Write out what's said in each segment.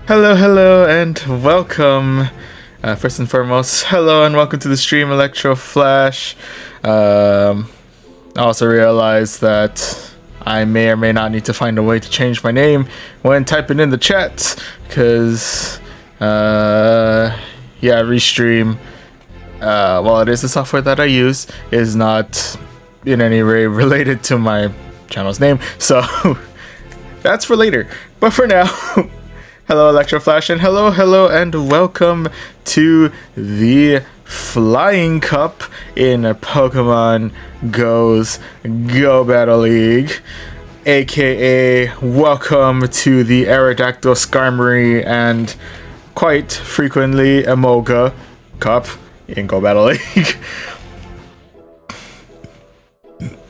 Hello, and welcome. First and foremost, hello and welcome to the stream, Electro Flash. I also realized that I may or may not need to find a way to change my name when typing in the chat, because, Restream, while it is the software that I use, is not in any way related to my channel's name, so that's for later. But for now, hello Electro Flash, and hello and welcome to the Flying Cup in Pokemon Go's Go Battle League, aka welcome to the Aerodactyl, Skarmory, and quite frequently Emolga Cup in Go Battle League.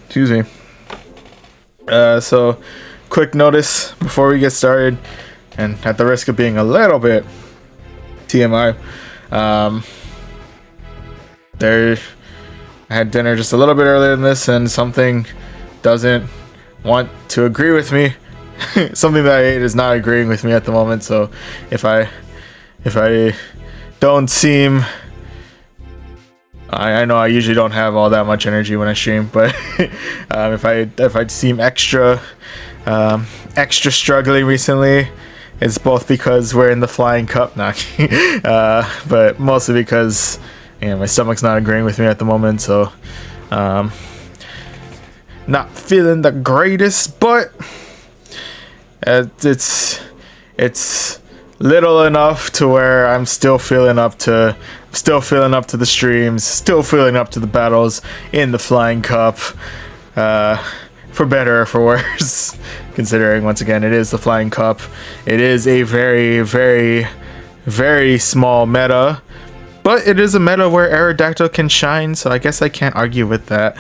Excuse me. So quick notice before we get started, and at the risk of being a little bit TMI, I had dinner just a little bit earlier than this, and something doesn't want to agree with me. Something that I ate is not agreeing with me at the moment, so if I don't seem... I know I usually don't have all that much energy when I stream, but if I seem extra struggling recently, it's both because we're in the Flying Cup, but mostly because my stomach's not agreeing with me at the moment, so not feeling the greatest, but it's little enough to where I'm still feeling up to the streams, still feeling up to the battles in the Flying Cup, for better or for worse. Considering, once again, it is the Flying Cup. It is a very, very, very small meta, but it is a meta where Aerodactyl can shine, so I guess I can't argue with that.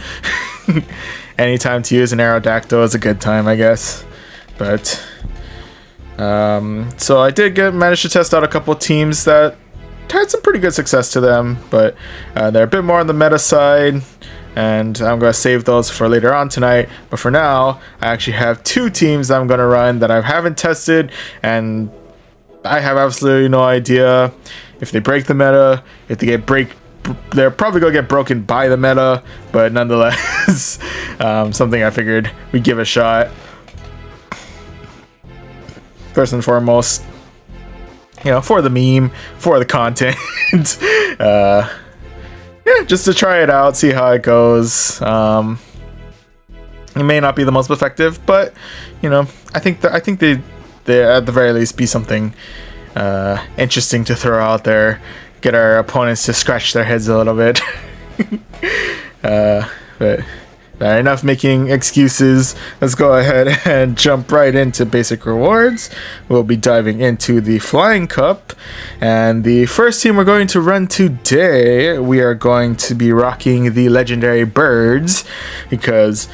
Anytime to use an Aerodactyl is a good time, I guess. But so I did manage to test out a couple teams that had some pretty good success to them, but they're a bit more on the meta side, and I'm going to save those for later on tonight. But for now, I actually have two teams that I'm going to run that I haven't tested, and I have absolutely no idea if they break the meta, if they they're probably going to get broken by the meta, but nonetheless, something I figured we'd give a shot. First and foremost, for the meme, for the content, just to try it out, see how it goes. It may not be the most effective, but I think they at the very least be something interesting to throw out there, get our opponents to scratch their heads a little bit. But enough making excuses. Let's go ahead and jump right into basic rewards. We'll be diving into the Flying Cup, and the first team we're going to run today, we are going to be rocking the legendary birds, because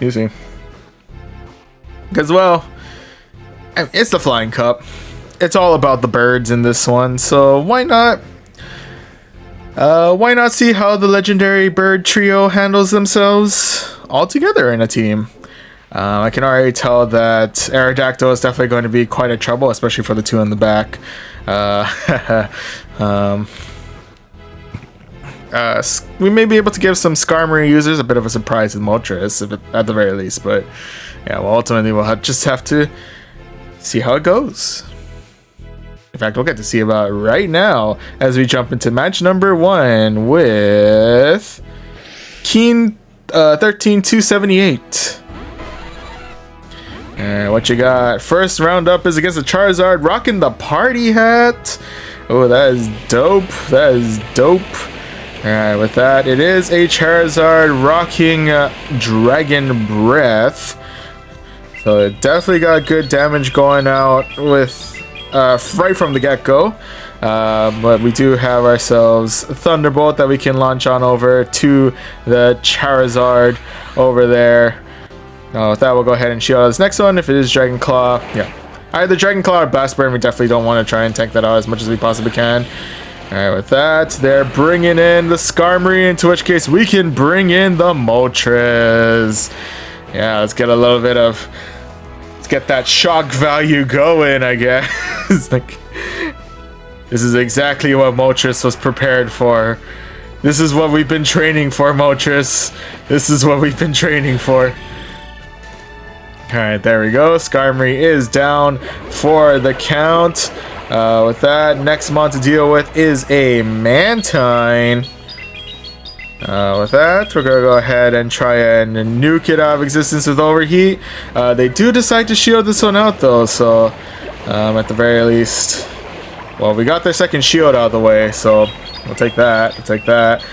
well, it's the Flying Cup. It's all about the birds in this one, so why not see how the legendary bird trio handles themselves all together in a team? I can already tell that Aerodactyl is definitely going to be quite a trouble, especially for the two in the back. We may be able to give some Skarmory users a bit of a surprise with Moltres, at the very least, but ultimately we'll just have to see how it goes. In fact, we'll get to see about it right now as we jump into match number 1 with Keen 13278. And what you got? First round up is against the Charizard, rocking the party hat. Oh, that is dope. That is dope. Alright, with that, it is a Charizard rocking Dragon Breath. So it definitely got good damage going out with right from the get-go, but we do have ourselves Thunderbolt that we can launch on over to the Charizard over there. With that, we'll go ahead and shield out this next one. If it is Dragon Claw, either Dragon Claw or Blast Burn, we definitely don't want to try and tank that out as much as we possibly can. Alright, with that, they're bringing in the Skarmory, into which case we can bring in the Moltres. Let's get a little bit of Let's get that shock value going, I guess. Like, this is exactly what Moltres was prepared for. This is what we've been training for, Moltres. This is what we've been training for. Alright, there we go. Skarmory is down for the count. With that, next mon to deal with is a Mantine. With that, we're gonna go ahead and try and nuke it out of existence with Overheat. They do decide to shield this one out though, so at the very least, well, we got their second shield out of the way, so we'll take that. We'll take that.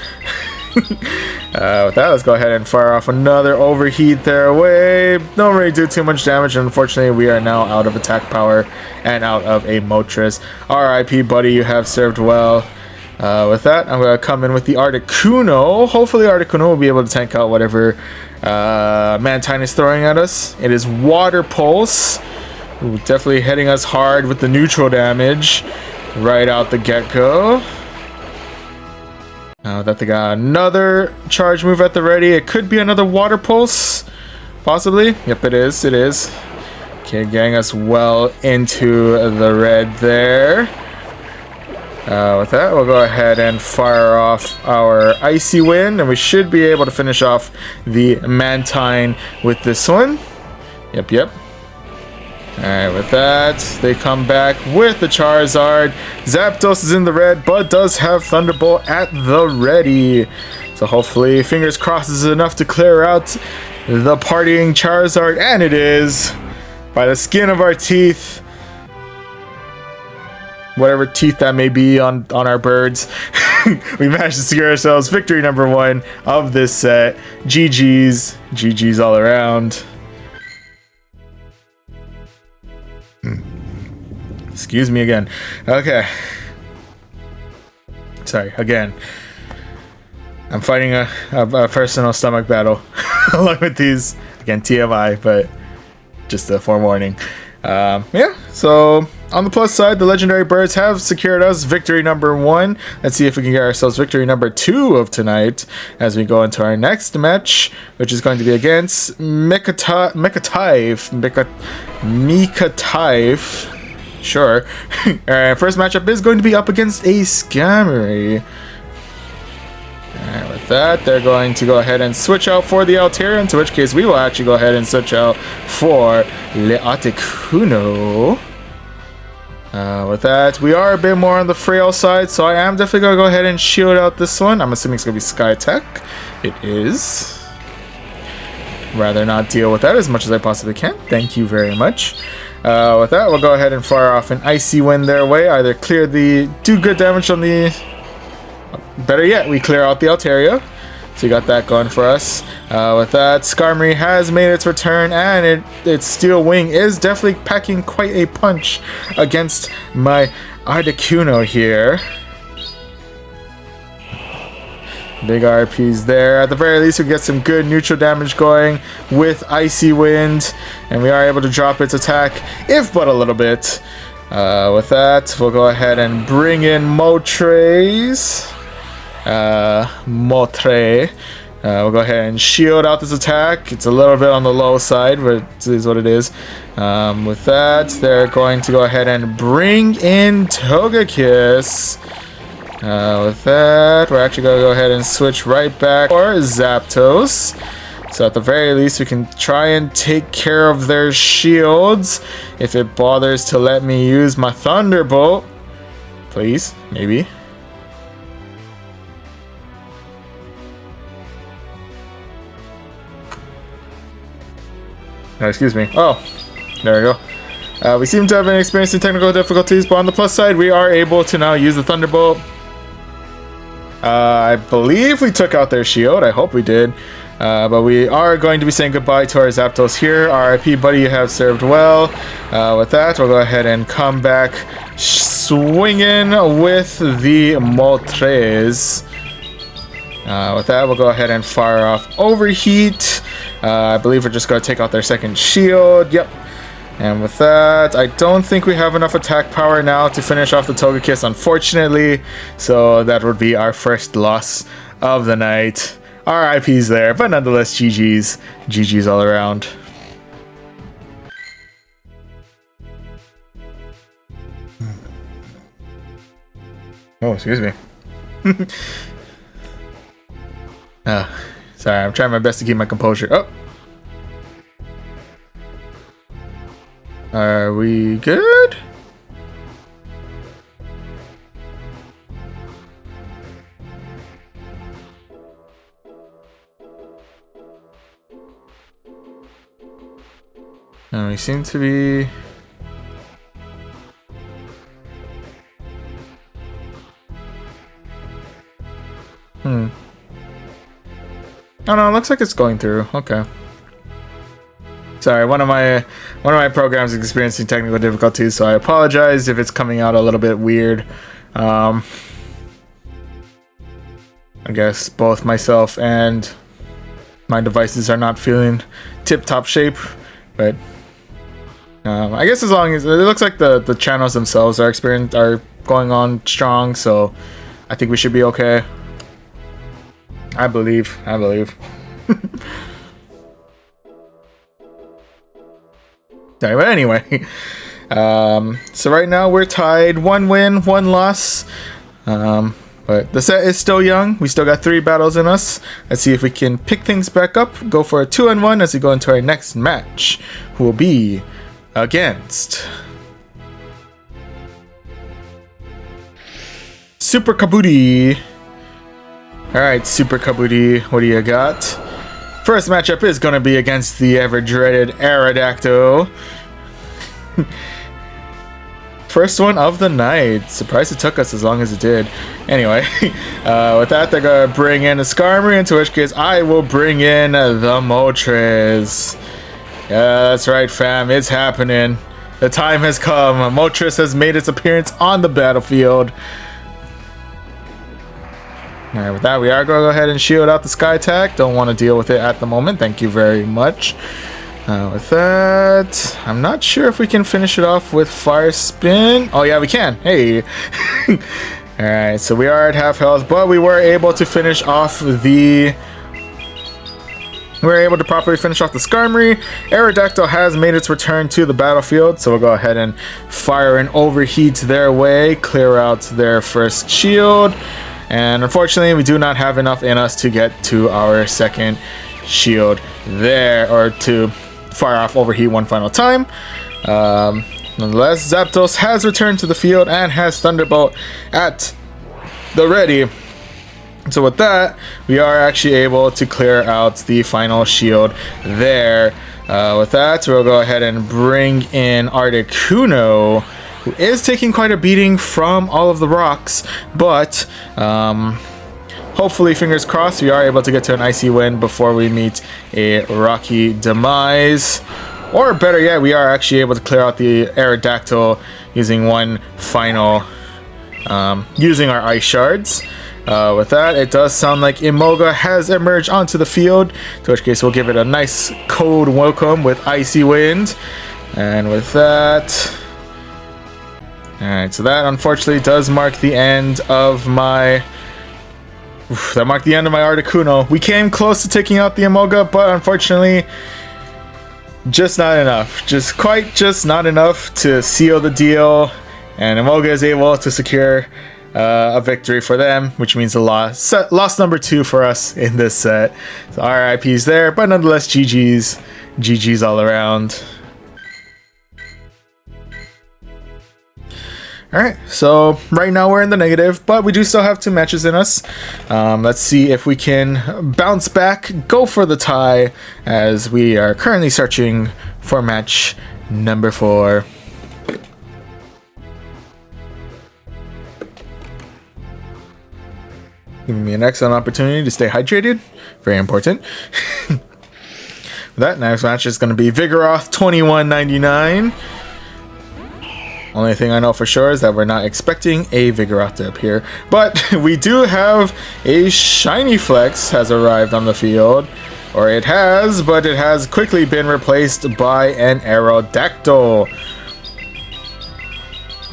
With that, let's go ahead and fire off another Overheat their way. Don't really do too much damage, and unfortunately we are now out of attack power and out of a Moltres. RIP, buddy, you have served well. With that, I'm going to come in with the Articuno. Hopefully Articuno will be able to tank out whatever Mantine is throwing at us. It is Water Pulse. Ooh, definitely hitting us hard with the neutral damage right out the get-go. Now that they got another charge move at the ready, it could be another Water Pulse, possibly. Yep, it is. It is. Okay, getting us well into the red there. With that, we'll go ahead and fire off our Icy Wind, and we should be able to finish off the Mantine with this one. Yep, yep. Alright, with that, they come back with the Charizard. Zapdos is in the red, but does have Thunderbolt at the ready. So hopefully, fingers crossed, is enough to clear out the partying Charizard, and it is. By the skin of our teeth. Whatever teeth that may be on our birds. We managed to secure ourselves victory number 1 of this set. GG's. GG's all around. Excuse me again. Okay. Sorry, again. I'm fighting a personal stomach battle along with these. Again, TMI, but just a forewarning. Yeah, so on the plus side, the legendary birds have secured us victory number 1. Let's see if we can get ourselves victory number 2 of tonight as we go into our next match, which is going to be against Mikative. Sure. Alright, first matchup is going to be up against a Skarmory. Alright, with that, they're going to go ahead and switch out for the Altair, into which case we will actually go ahead and switch out for Le Articuno. With that, we are a bit more on the frail side, so I am definitely going to go ahead and shield out this one. I'm assuming it's going to be Sky Tech. It is. Rather not deal with that as much as I possibly can. Thank you very much. With that, we'll go ahead and fire off an Icy Wind their way. Either do good damage on the... Better yet, we clear out the Altaria. So you got that going for us. With that, Skarmory has made its return, and its Steel Wing is definitely packing quite a punch against my Articuno here. Big RPs there. At the very least, we get some good neutral damage going with Icy Wind, and we are able to drop its attack, if but a little bit. With that, we'll go ahead and bring in Moltres. We'll go ahead and shield out this attack. It's a little bit on the low side, but it is what it is. With that, they're going to go ahead and bring in Togekiss. With that, we're actually going to go ahead and switch right back for Zapdos. So at the very least, we can try and take care of their shields. If it bothers to let me use my Thunderbolt. Please, maybe. Oh, excuse me. Oh, there we go. We seem to have been experiencing technical difficulties, but on the plus side, we are able to now use the Thunderbolt. I believe we took out their shield. I hope we did. But we are going to be saying goodbye to our Zapdos here. RIP, buddy, you have served well. With that, we'll go ahead and come back swinging with the Moltres. With that, we'll go ahead and fire off Overheat. I believe we're just going to take out their second shield. Yep. And with that, I don't think we have enough attack power now to finish off the Togekiss, unfortunately. So that would be our first loss of the night. RIPs there, but nonetheless, GG's. GG's all around. Oh, excuse me. Sorry, I'm trying my best to keep my composure. Oh. Are we good? No, we seem to be... Oh no, it looks like it's going through. Okay. Sorry, one of my programs is experiencing technical difficulties, so I apologize if it's coming out a little bit weird. I guess both myself and my devices are not feeling tip-top shape, but I guess as long as it looks like the channels themselves are going on strong, so I think we should be okay. I believe. Sorry, but anyway, so right now we're tied, 1 win, 1 loss, but the set is still young. We still got 3 battles in us. Let's see if we can pick things back up, go for a 2-1 as we go into our next match, who will be against Super Kabuti. Alright, Super Kabuti, what do you got? First matchup is going to be against the ever-dreaded Aerodactyl. First one of the night. Surprised it took us as long as it did. Anyway, with that, they're going to bring in a Skarmory, into which case I will bring in the Moltres. Yeah, that's right, fam. It's happening. The time has come. Moltres has made its appearance on the battlefield. Alright, with that, we are going to go ahead and shield out the Sky Attack. Don't want to deal with it at the moment. Thank you very much. With that, I'm not sure if we can finish it off with Fire Spin. Oh, yeah, we can. Hey. Alright, so we are at half health, but we were able to finish off the... We were able to properly finish off the Skarmory. Aerodactyl has made its return to the battlefield, so we'll go ahead and fire an Overheat their way, clear out their first shield. And unfortunately, we do not have enough in us to get to our second shield there, or to fire off Overheat one final time. Nonetheless, Zapdos has returned to the field and has Thunderbolt at the ready. So with that, we are actually able to clear out the final shield there. With that, we'll go ahead and bring in Articuno, who is taking quite a beating from all of the rocks, but hopefully, fingers crossed, we are able to get to an icy win before we meet a rocky demise. Or better yet, we are actually able to clear out the Aerodactyl using one final, using our ice shards. With that, it does sound like Emolga has emerged onto the field, in which case we'll give it a nice cold welcome with Icy Wind. And with that... Alright, so that unfortunately does mark the end of my... that marked the end of my Articuno. We came close to taking out the Emolga, but unfortunately, just not enough. Just not enough to seal the deal. And Emolga is able to secure a victory for them, which means a loss. Loss number 2 for us in this set. So RIPs there, but nonetheless, GG's. GG's all around. Alright, so right now we're in the negative, but we do still have 2 matches in us. Let's see if we can bounce back, go for the tie, as we are currently searching for match number 4. Giving me an excellent opportunity to stay hydrated. Very important. That next match is going to be Vigoroth 2199. Only thing I know for sure is that we're not expecting a Vigoroth to appear. But we do have a Shiny Flex has arrived on the field. Or it has, but it has quickly been replaced by an Aerodactyl.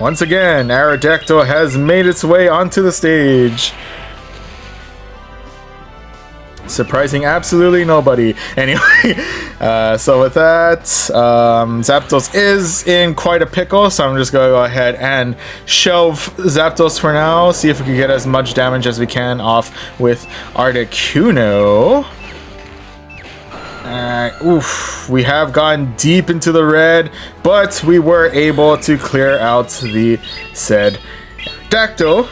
Once again, Aerodactyl has made its way onto the stage. Surprising absolutely nobody. Anyway, so with that, Zapdos is in quite a pickle, so I'm just gonna go ahead and shelve Zapdos for now, see if we can get as much damage as we can off with Articuno. Oof, we have gone deep into the red, but we were able to clear out the said Dactyl.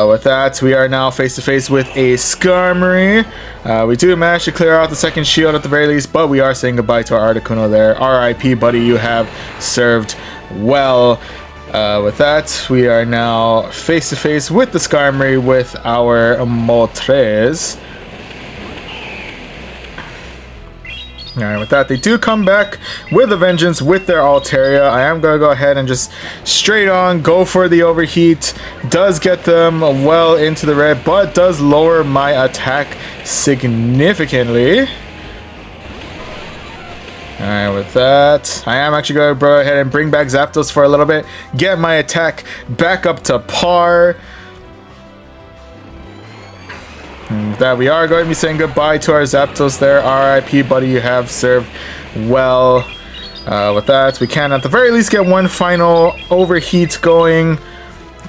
With that, we are now face to face with a Skarmory. We do manage to clear out the second shield at the very least, but we are saying goodbye to our Articuno there. RIP, buddy, you have served well. With that, we are now face to face with the Skarmory with our Moltres. Alright, with that, they do come back with a vengeance with their Altaria. I am going to go ahead and just straight on go for the overheat. Does get them well into the red, but does lower my attack significantly. Alright, with that, I am actually going to go ahead and bring back Zapdos for a little bit. Get my attack back up to par. That we are going to be saying goodbye to our Zapdos there. RIP, buddy, you have served well. With that, we can at the very least get one final overheat going,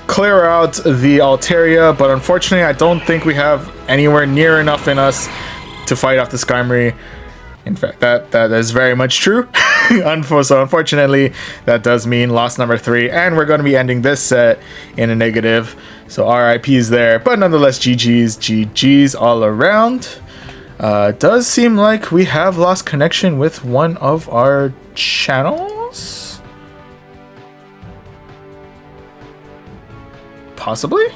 clear out the Altaria, but unfortunately I don't think we have anywhere near enough in us to fight off the Skarmory. In fact, that is very much true. So unfortunately, that does mean loss number 3, and we're going to be ending this set in a negative. So RIPs there, but nonetheless, GG's all around. Does seem like we have lost connection with one of our channels. Possibly?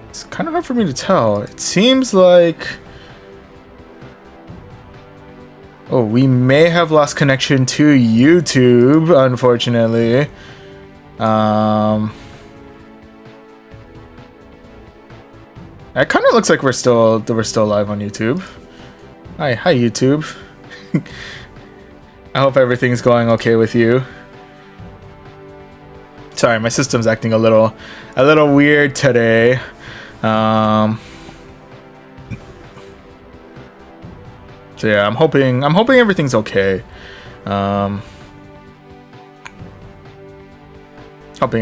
It's kind of hard for me to tell. It seems like... Oh, we may have lost connection to YouTube, unfortunately. It kind of looks like we're still live on YouTube. Hi YouTube. I hope everything's going okay with you. Sorry, my system's acting a little weird today. So yeah, I'm hoping everything's okay. Hoping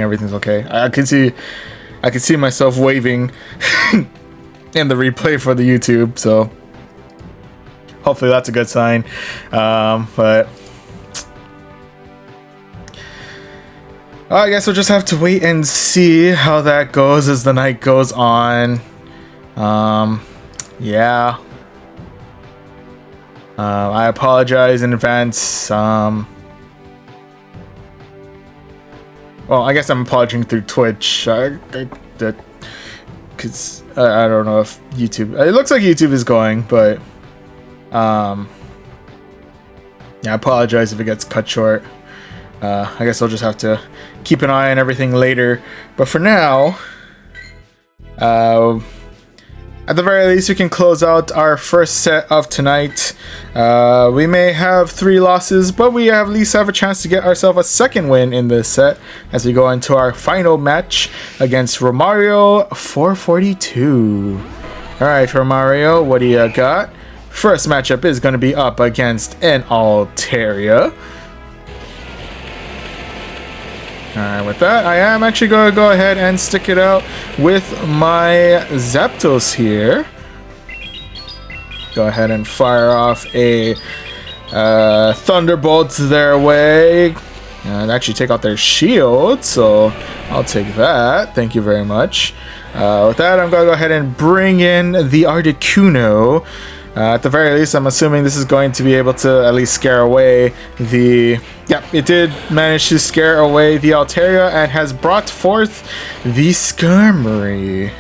everything's okay. I can see myself waving in the replay for the YouTube, so hopefully that's a good sign. But I guess we'll just have to wait and see how that goes as the night goes on. Yeah. I apologize in advance. Well, I guess I'm apologizing through Twitch. Because I don't know if YouTube... It looks like YouTube is going, but... yeah, I apologize if it gets cut short. I guess I'll just have to keep an eye on everything later. But for now... at the very least, we can close out our first set of tonight. We may have 3 losses, but we at least have a chance to get ourselves a second win in this set as we go into our final match against Romario 442. Alright, Romario, what do you got? First matchup is going to be up against an Altaria. Alright, with that, I am actually going to go ahead and stick it out with my Zapdos here. Go ahead and fire off a Thunderbolt their way. And actually take out their shield, so I'll take that. Thank you very much. With that, I'm going to go ahead and bring in the Articuno. At the very least, I'm assuming this is going to be able to at least scare away the... Yep, it did manage to scare away the Altaria and has brought forth the Skarmory.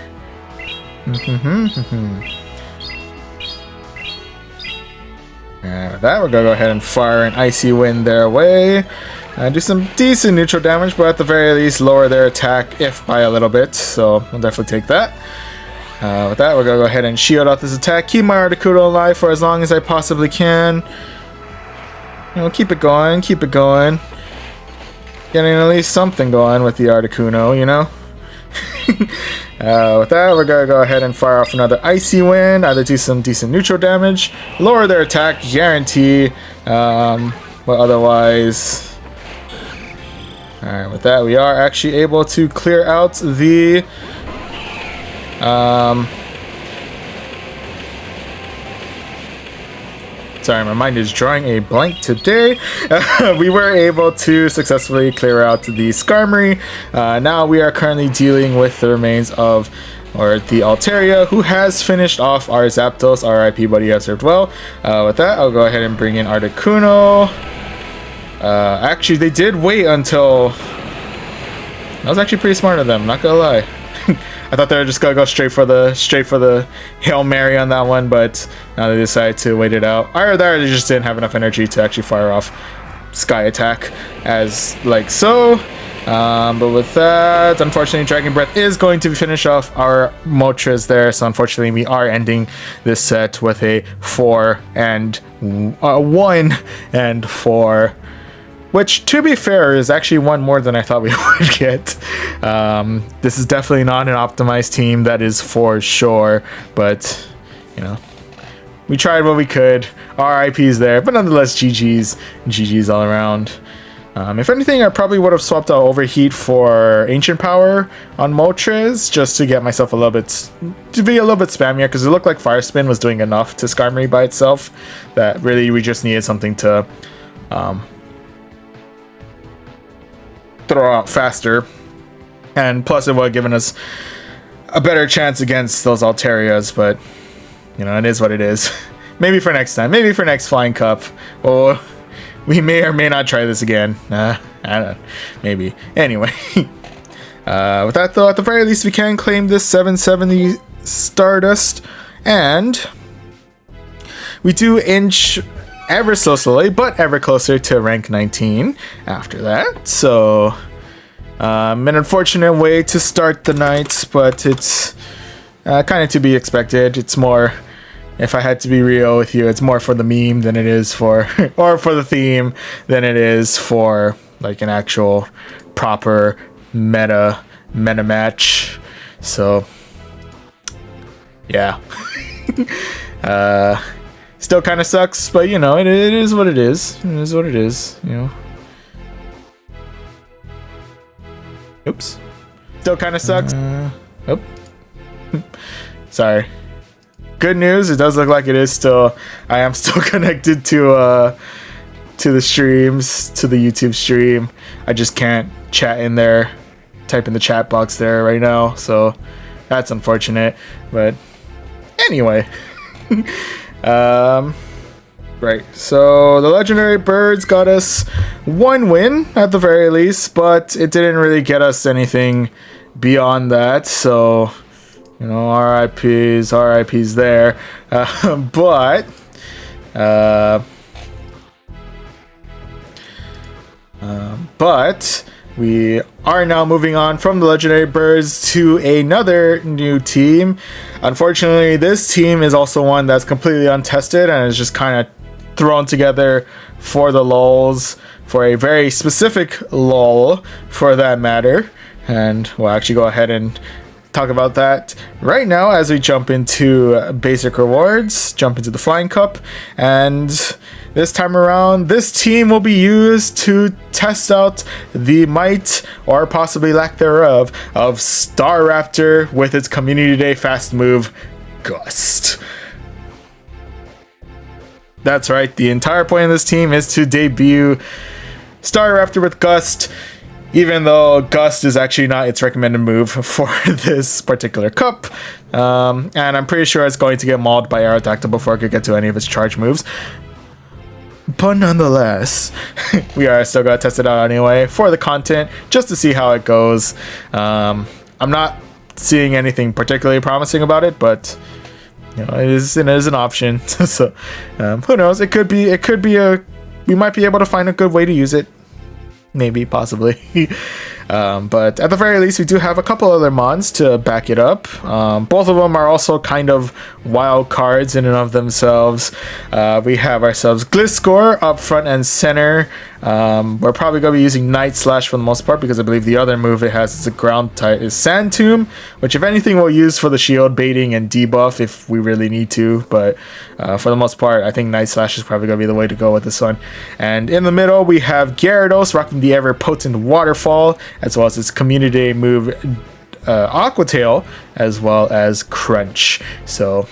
And with that, we're going to go ahead and fire an Icy Wind their way. Do some decent neutral damage, but at the very least, lower their attack, if by a little bit. So, I'll definitely take that. With that, we're going to go ahead and shield off this attack. Keep my Articuno alive for as long as I possibly can. You know, keep it going, keep it going. Getting at least something going with the Articuno, you know? With that, we're gonna go ahead and fire off another Icy Wind, either do some decent neutral damage, lower their attack, guarantee, but otherwise... Alright, with that, we are actually able to clear out the... Sorry, my mind is drawing a blank today. We were able to successfully clear out the Skarmory. Now we are currently dealing with the remains of, or the Altaria, who has finished off our Zapdos. RIP, buddy, has served well. With that, I'll go ahead and bring in Articuno. Actually, they did wait until... That was actually pretty smart of them, not gonna lie. I thought they were just gonna go straight for the Hail Mary on that one, but now they decided to wait it out. Either that or they just didn't have enough energy to actually fire off Sky Attack as like so. But with that, unfortunately, Dragon Breath is going to finish off our Moltres there. So unfortunately, we are ending this set with a 1 and 4. Which, to be fair, is actually one more than I thought we would get. This is definitely not an optimized team, that is for sure. But, you know, we tried what we could. RIP's there, but nonetheless, GG's. GG's all around. If anything, I probably would have swapped out Overheat for Ancient Power on Moltres, just to get myself a little bit, to be a little bit spammier, because it looked like Fire Spin was doing enough to Skarmory by itself, that really we just needed something to... throw out faster, and plus it would have given us a better chance against those Altarias, but you know, it is what it is. Maybe for next time, maybe for next Flying Cup, or we may or may not try this again. I don't know, maybe. Anyway, with that though, at the very least we can claim this 770 Stardust, and we do inch ever so slowly, but ever closer to rank 19 after that. So, an unfortunate way to start the night, but it's kind of to be expected. It's more, if I had to be real with you, it's more for the meme than it is for, or for the theme than it is for like an actual proper meta match. So, yeah. Still kind of sucks, but you know, it is what it is. It is what it is, you know. Oops. Still kind of sucks. Oh. Sorry. Good news, it does look like it is still... I am still connected to the streams, to the YouTube stream. I just can't chat in there, type in the chat box there right now, so that's unfortunate. But anyway... Right, so the legendary birds got us 1 win at the very least, but it didn't really get us anything beyond that, so you know, RIPs there. But we are now moving on from the legendary birds to another new team. Unfortunately, this team is also one that's completely untested and is just kind of thrown together for the lulz, for a very specific lull for that matter. And we'll actually go ahead and talk about that right now as we jump into basic rewards, jump into the Flying Cup, and this time around this team will be used to test out the might or possibly lack thereof of Staraptor with its Community Day fast move Gust. That's right, the entire point of this team is to debut Staraptor with Gust, even though Gust is actually not its recommended move for this particular cup. And I'm pretty sure it's going to get mauled by Aerodactyl before it could get to any of its charge moves. But nonetheless, we are still going to test it out anyway for the content, just to see how it goes. I'm not seeing anything particularly promising about it, but you know, it is an option. So who knows? It could be we might be able to find a good way to use it. Maybe, possibly. But at the very least, we do have a couple other mons to back it up. Both of them are also kind of wild cards in and of themselves. We have ourselves Gliscor up front and center. We're probably going to be using Night Slash for the most part, because I believe the other move it has is a ground type is Sand Tomb, which if anything we'll use for the shield baiting and debuff if we really need to, but for the most part I think Night Slash is probably going to be the way to go with this one. And in the middle we have Gyarados rocking the ever potent Waterfall, as well as its community move Aqua Tail, as well as Crunch. So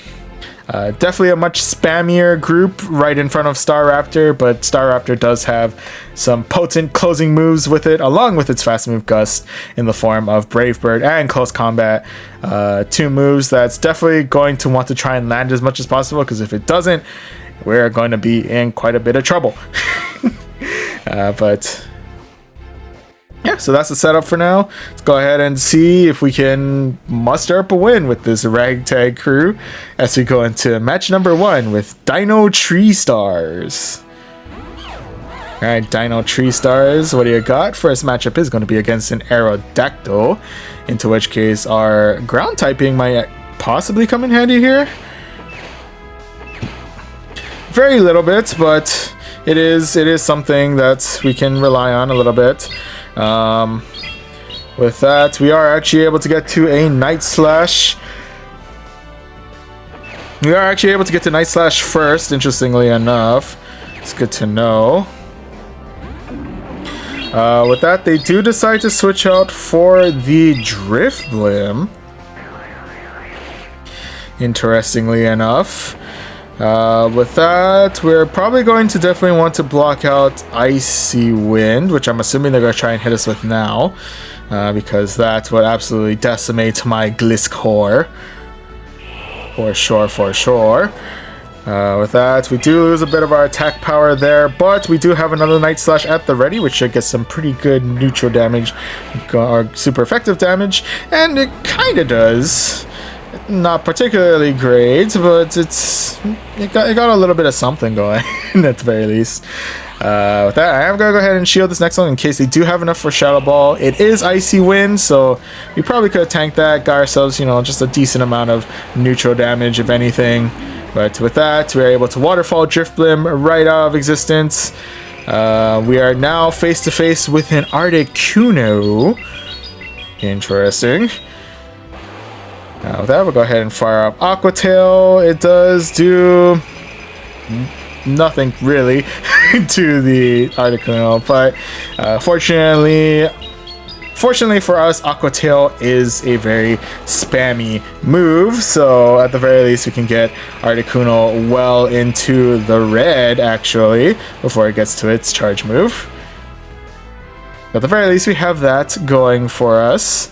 definitely a much spammier group right in front of Staraptor, but Staraptor does have some potent closing moves with it, along with its fast move Gust in the form of Brave Bird and Close Combat. Two moves that's definitely going to want to try and land as much as possible, because if it doesn't, we're going to be in quite a bit of trouble. But yeah, so that's the setup for now. Let's go ahead and see if we can muster up a win with this ragtag crew as we go into match number 1 with Dino Tree Stars. Alright, Dino Tree Stars, what do you got? First matchup is going to be against an Aerodactyl, into which case our ground typing might possibly come in handy here. Very little bit, but it is something that we can rely on a little bit. With that, we are actually able to get to a Night Slash. We are actually able to get to Night Slash first, interestingly enough. It's good to know. With that, they do decide to switch out for the Drift Blim. Interestingly enough. With that, we're probably going to definitely want to block out Icy Wind, which I'm assuming they're going to try and hit us with now, because that's what absolutely decimates my Gliscor. For sure. With that, we do lose a bit of our attack power there, but we do have another Night Slash at the ready, which should get some pretty good neutral damage, or super effective damage, and it kind of does. Not particularly great, but it got a little bit of something going at the very least. With that, I am gonna go ahead and shield this next one in case they do have enough for Shadow Ball. It is Icy Wind, so we probably could have tanked that, got ourselves, you know, just a decent amount of neutral damage if anything. But with that, we are able to Waterfall Drift Blim right out of existence. We are now face to face with an Articuno. Interesting. With that, we'll go ahead and fire up Aqua Tail. It does do nothing really to the Articuno, but fortunately for us, Aqua Tail is a very spammy move, so at the very least we can get Articuno well into the red actually before it gets to its charge move. At the very least we have that going for us.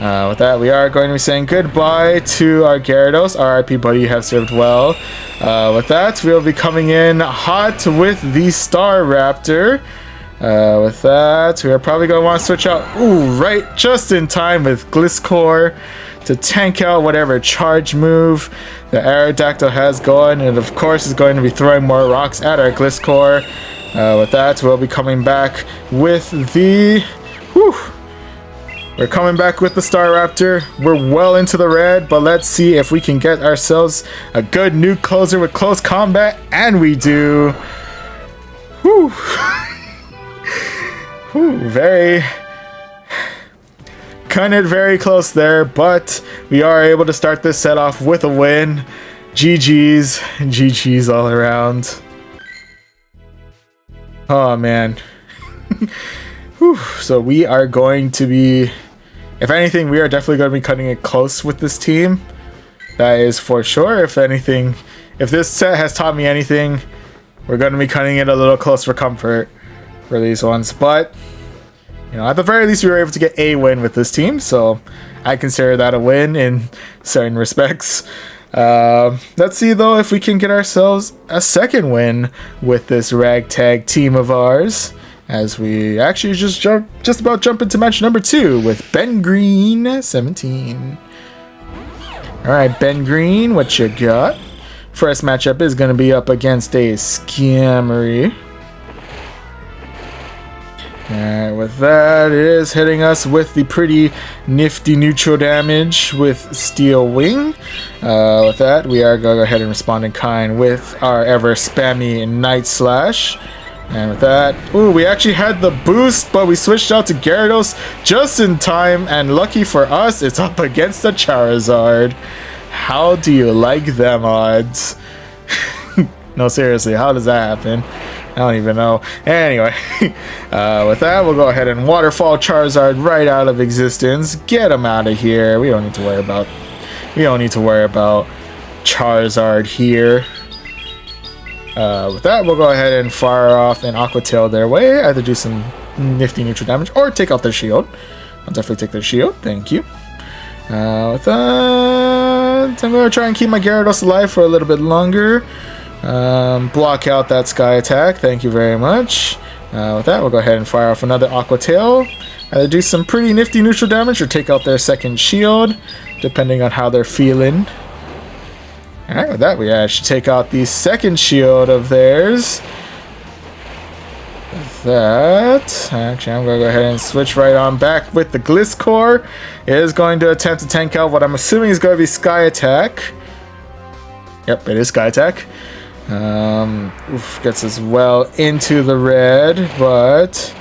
With that, we are going to be saying goodbye to our Gyarados. RIP, buddy, you have served well. With that, we'll be coming in hot with the Staraptor. With that, we are probably going to want to switch out, right just in time with Gliscor to tank out whatever charge move the Aerodactyl has going, and of course is going to be throwing more rocks at our Gliscor. With that, we'll be coming back with the... We're coming back with the Staraptor. We're well into the red, but let's see if we can get ourselves a good new closer with Close Combat, and we do. Whew. Very close there, but we are able to start this set off with a win. GG's all around. Oh man. So we are going to be, if anything, we are definitely going to be cutting it close with this team. That is for sure. If anything, if this set has taught me anything, we're going to be cutting it a little close for comfort for these ones. But, you know, at the very least, we were able to get a win with this team. So I consider that a win in certain respects. Let's see, though, if we can get ourselves a second win with this ragtag team of ours, as we actually just about jump into match number 2 with Ben Green 17. Alright, Ben Green, what you got? First matchup is going to be up against a Skarmory. Alright, with that, it is hitting us with the pretty nifty neutral damage with Steel Wing. With that, we are going to go ahead and respond in kind with our ever spammy Night Slash. And with that, ooh, we actually had the boost, but we switched out to Gyarados just in time, and lucky for us, it's up against the Charizard. How do you like them odds? No, seriously, how does that happen? I don't even know. Anyway, with that, we'll go ahead and Waterfall Charizard right out of existence. Get him out of here. We don't need to worry about Charizard here. With that, we'll go ahead and fire off an Aqua Tail their way. Either do some nifty neutral damage or take out their shield. I'll definitely take their shield. Thank you. With that, I'm going to try and keep my Gyarados alive for a little bit longer. Block out that Sky attack. Thank you very much. With that, we'll go ahead and fire off another Aqua Tail. Either do some pretty nifty neutral damage or take out their second shield, depending on how they're feeling. Alright, with that, we should take out the second shield of theirs. With that, actually, I'm going to go ahead and switch right on back with the Gliscor. It is going to attempt to tank out what I'm assuming is going to be Sky Attack. Yep, it is Sky Attack. Gets us well into the red, but...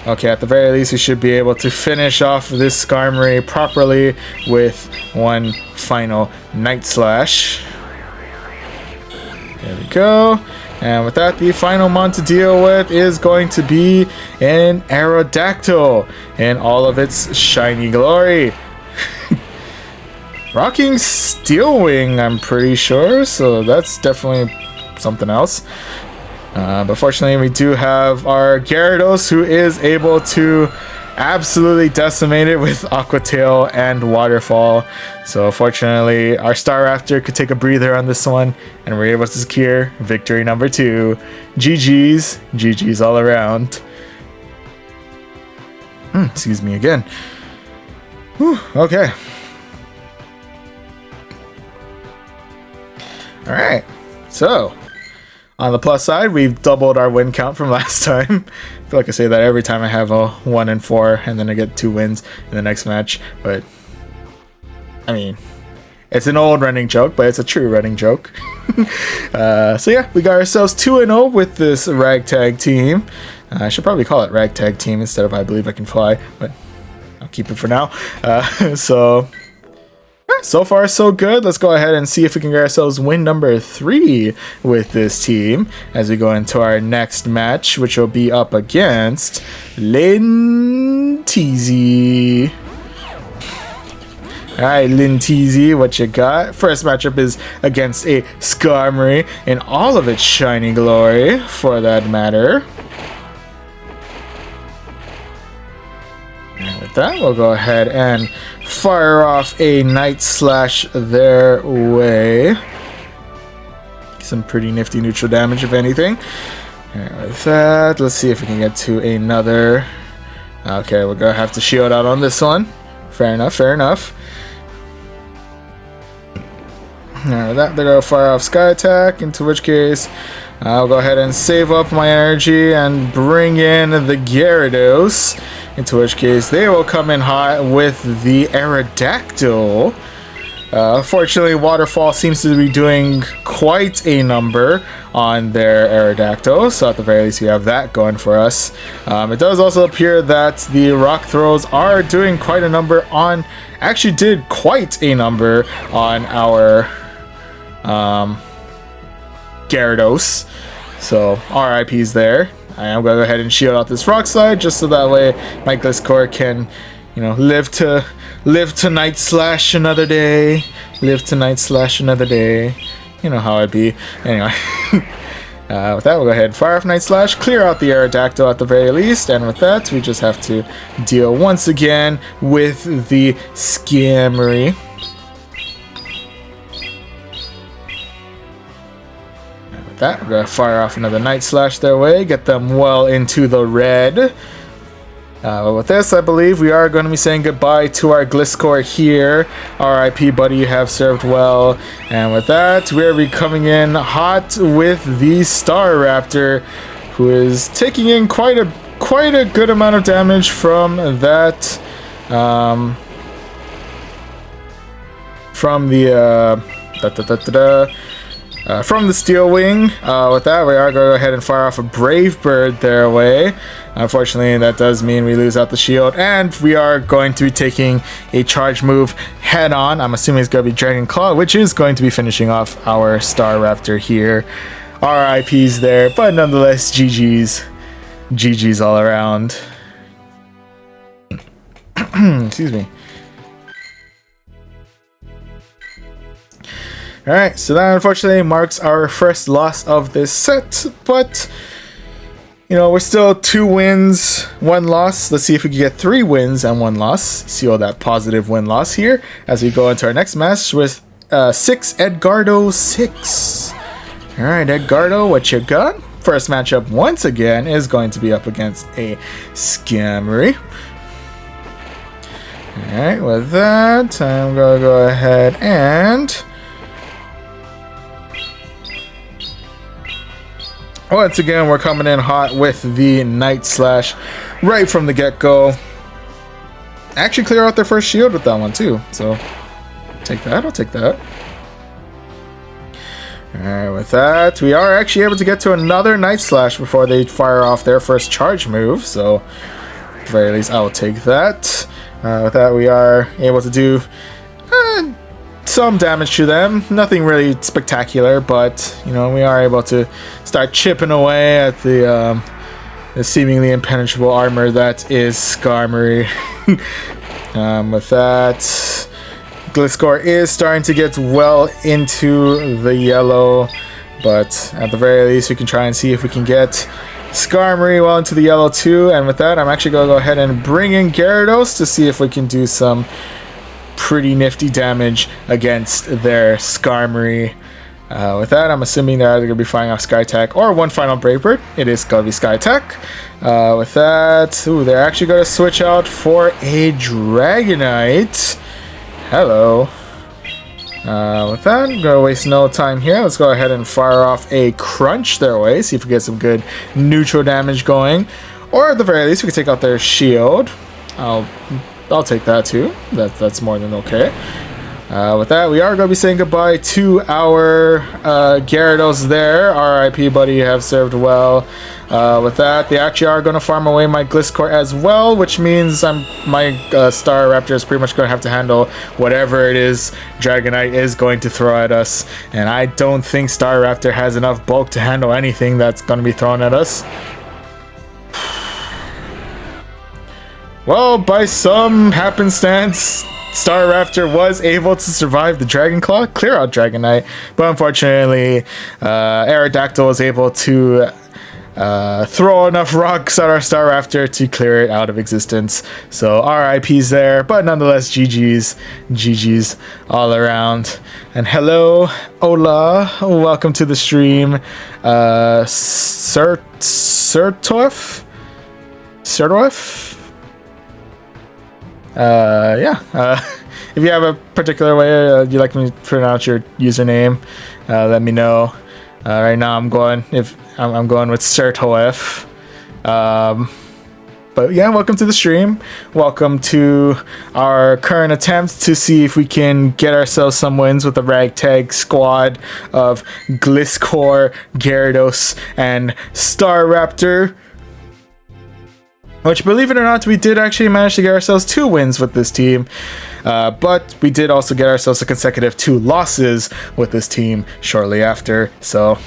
okay, at the very least, we should be able to finish off this Skarmory properly with one final Night Slash. There we go. And with that, the final mon to deal with is going to be an Aerodactyl in all of its shiny glory. Rocking Steel Wing, I'm pretty sure, so that's definitely something else. But fortunately, we do have our Gyarados, who is able to absolutely decimate it with Aqua Tail and Waterfall. So fortunately, our Staraptor could take a breather on this one, and we're able to secure victory number 2. GG's. GG's all around. Excuse me again. Whew, okay. Alright, so... on the plus side, we've doubled our win count from last time. I feel like I say that every time I have a 1 and 4, and then I get 2 wins in the next match. But, I mean, it's an old running joke, but it's a true running joke. So yeah, we got ourselves 2-0 with this Ragtag team. I should probably call it Ragtag team instead of I Believe I Can Fly, but I'll keep it for now. So far, so good. Let's go ahead and see if we can get ourselves win number 3 with this team as we go into our next match, which will be up against Linteezy. Alright, Linteezy, what you got? First matchup is against a Skarmory in all of its shiny glory, for that matter. And with that, we'll go ahead and fire off a Night Slash their way. Some pretty nifty neutral damage, if anything. And with that, let's see if we can get to another. Okay, we're gonna have to shield out on this one. Fair enough, fair enough. Now with that, they're gonna fire off Sky Attack, into which case I'll go ahead and save up my energy and bring in the Gyarados, into which case they will come in hot with the Aerodactyl. Fortunately, Waterfall seems to be doing quite a number on their Aerodactyl, so at the very least we have that going for us. It does also appear that the Rock Throws are doing quite a number on, actually did quite a number on our Gyarados. So RIPs there. I am going to go ahead and shield out this Rock Slide just so that way my Gliscor can, you know, live to Night Slash another day. Live to Night Slash another day. You know how it be. Anyway. With that, we'll go ahead and fire off Night Slash, clear out the Aerodactyl at the very least, and with that, we just have to deal once again with the Skarmory. That. We're going to fire off another Night Slash their way, get them well into the red. With this, I believe we are going to be saying goodbye to our Gliscor here. RIP, buddy, you have served well. And with that, we're be coming in hot with the Staraptor, who is taking in quite a good amount of damage from that, from the from the Steel Wing. With that, we are going to go ahead and fire off a Brave Bird their way. Unfortunately, that does mean we lose out the shield, and we are going to be taking a charge move head on. I'm assuming it's going to be Dragon Claw, which is going to be finishing off our Star Raptor here. RIPs there, but nonetheless, GG's. GG's all around. Excuse me. Alright, so that unfortunately marks our first loss of this set, but you know, we're still 2 wins, 1 loss. Let's see if we can get 3 wins and 1 loss. See all that positive win-loss here as we go into our next match with 6 Edgardo 6. Alright, Edgardo, what you got? First matchup once again is going to be up against a SKARMORY. Alright, with that, I'm gonna go ahead and once again, we're coming in hot with the Night Slash right from the get-go. Actually clear out their first shield with that one too, so take that, I'll take that. Alright, with that, we are actually able to get to another Night Slash before they fire off their first charge move, so at the very least I will take that. With that, we are able to do some damage to them. Nothing really spectacular, but you know, we are able to start chipping away at the seemingly impenetrable armor that is SKARMORY. With that, Gliscor is starting to get well into the yellow, but at the very least we can try and see if we can get SKARMORY well into the yellow too. And with that, I'm actually going to go ahead and bring in Gyarados to see if we can do some pretty nifty damage against their SKARMORY. With that, I'm assuming they're either going to be firing off Sky Attack or one final Brave Bird. It is going to be Sky Attack. With that, ooh, they're actually going to switch out for a Dragonite. Hello. With that, I'm going to waste no time here. Let's go ahead and fire off a Crunch their way. See if we get some good neutral damage going. Or at the very least, we can take out their shield. I'll take that too. That's more than okay. With that, we are going to be saying goodbye to our Gyarados there. RIP, buddy, you have served well. With that, they actually are going to farm away my Gliscor as well, which means my Star Raptor is pretty much going to have to handle whatever it is Dragonite is going to throw at us. And I don't think Star Raptor has enough bulk to handle anything that's going to be thrown at us. Well, by some happenstance, Star Raptor was able to survive the Dragon Claw, clear out Dragonite, but unfortunately, Aerodactyl was able to throw enough rocks at our Star Raptor to clear it out of existence. So RIPs there, but nonetheless, GG's all around. And hello, hola, welcome to the stream, Sertoif? If you have a particular way you'd like me to pronounce your username, let me know. Right now I'm going with Sertoif. But yeah, welcome to the stream. Welcome to our current attempt to see if we can get ourselves some wins with the ragtag squad of Gliscor, Gyarados, and Star Raptor. Which, believe it or not, we did actually manage to get ourselves 2 wins with this team. But we did also get ourselves a consecutive 2 losses with this team shortly after. So,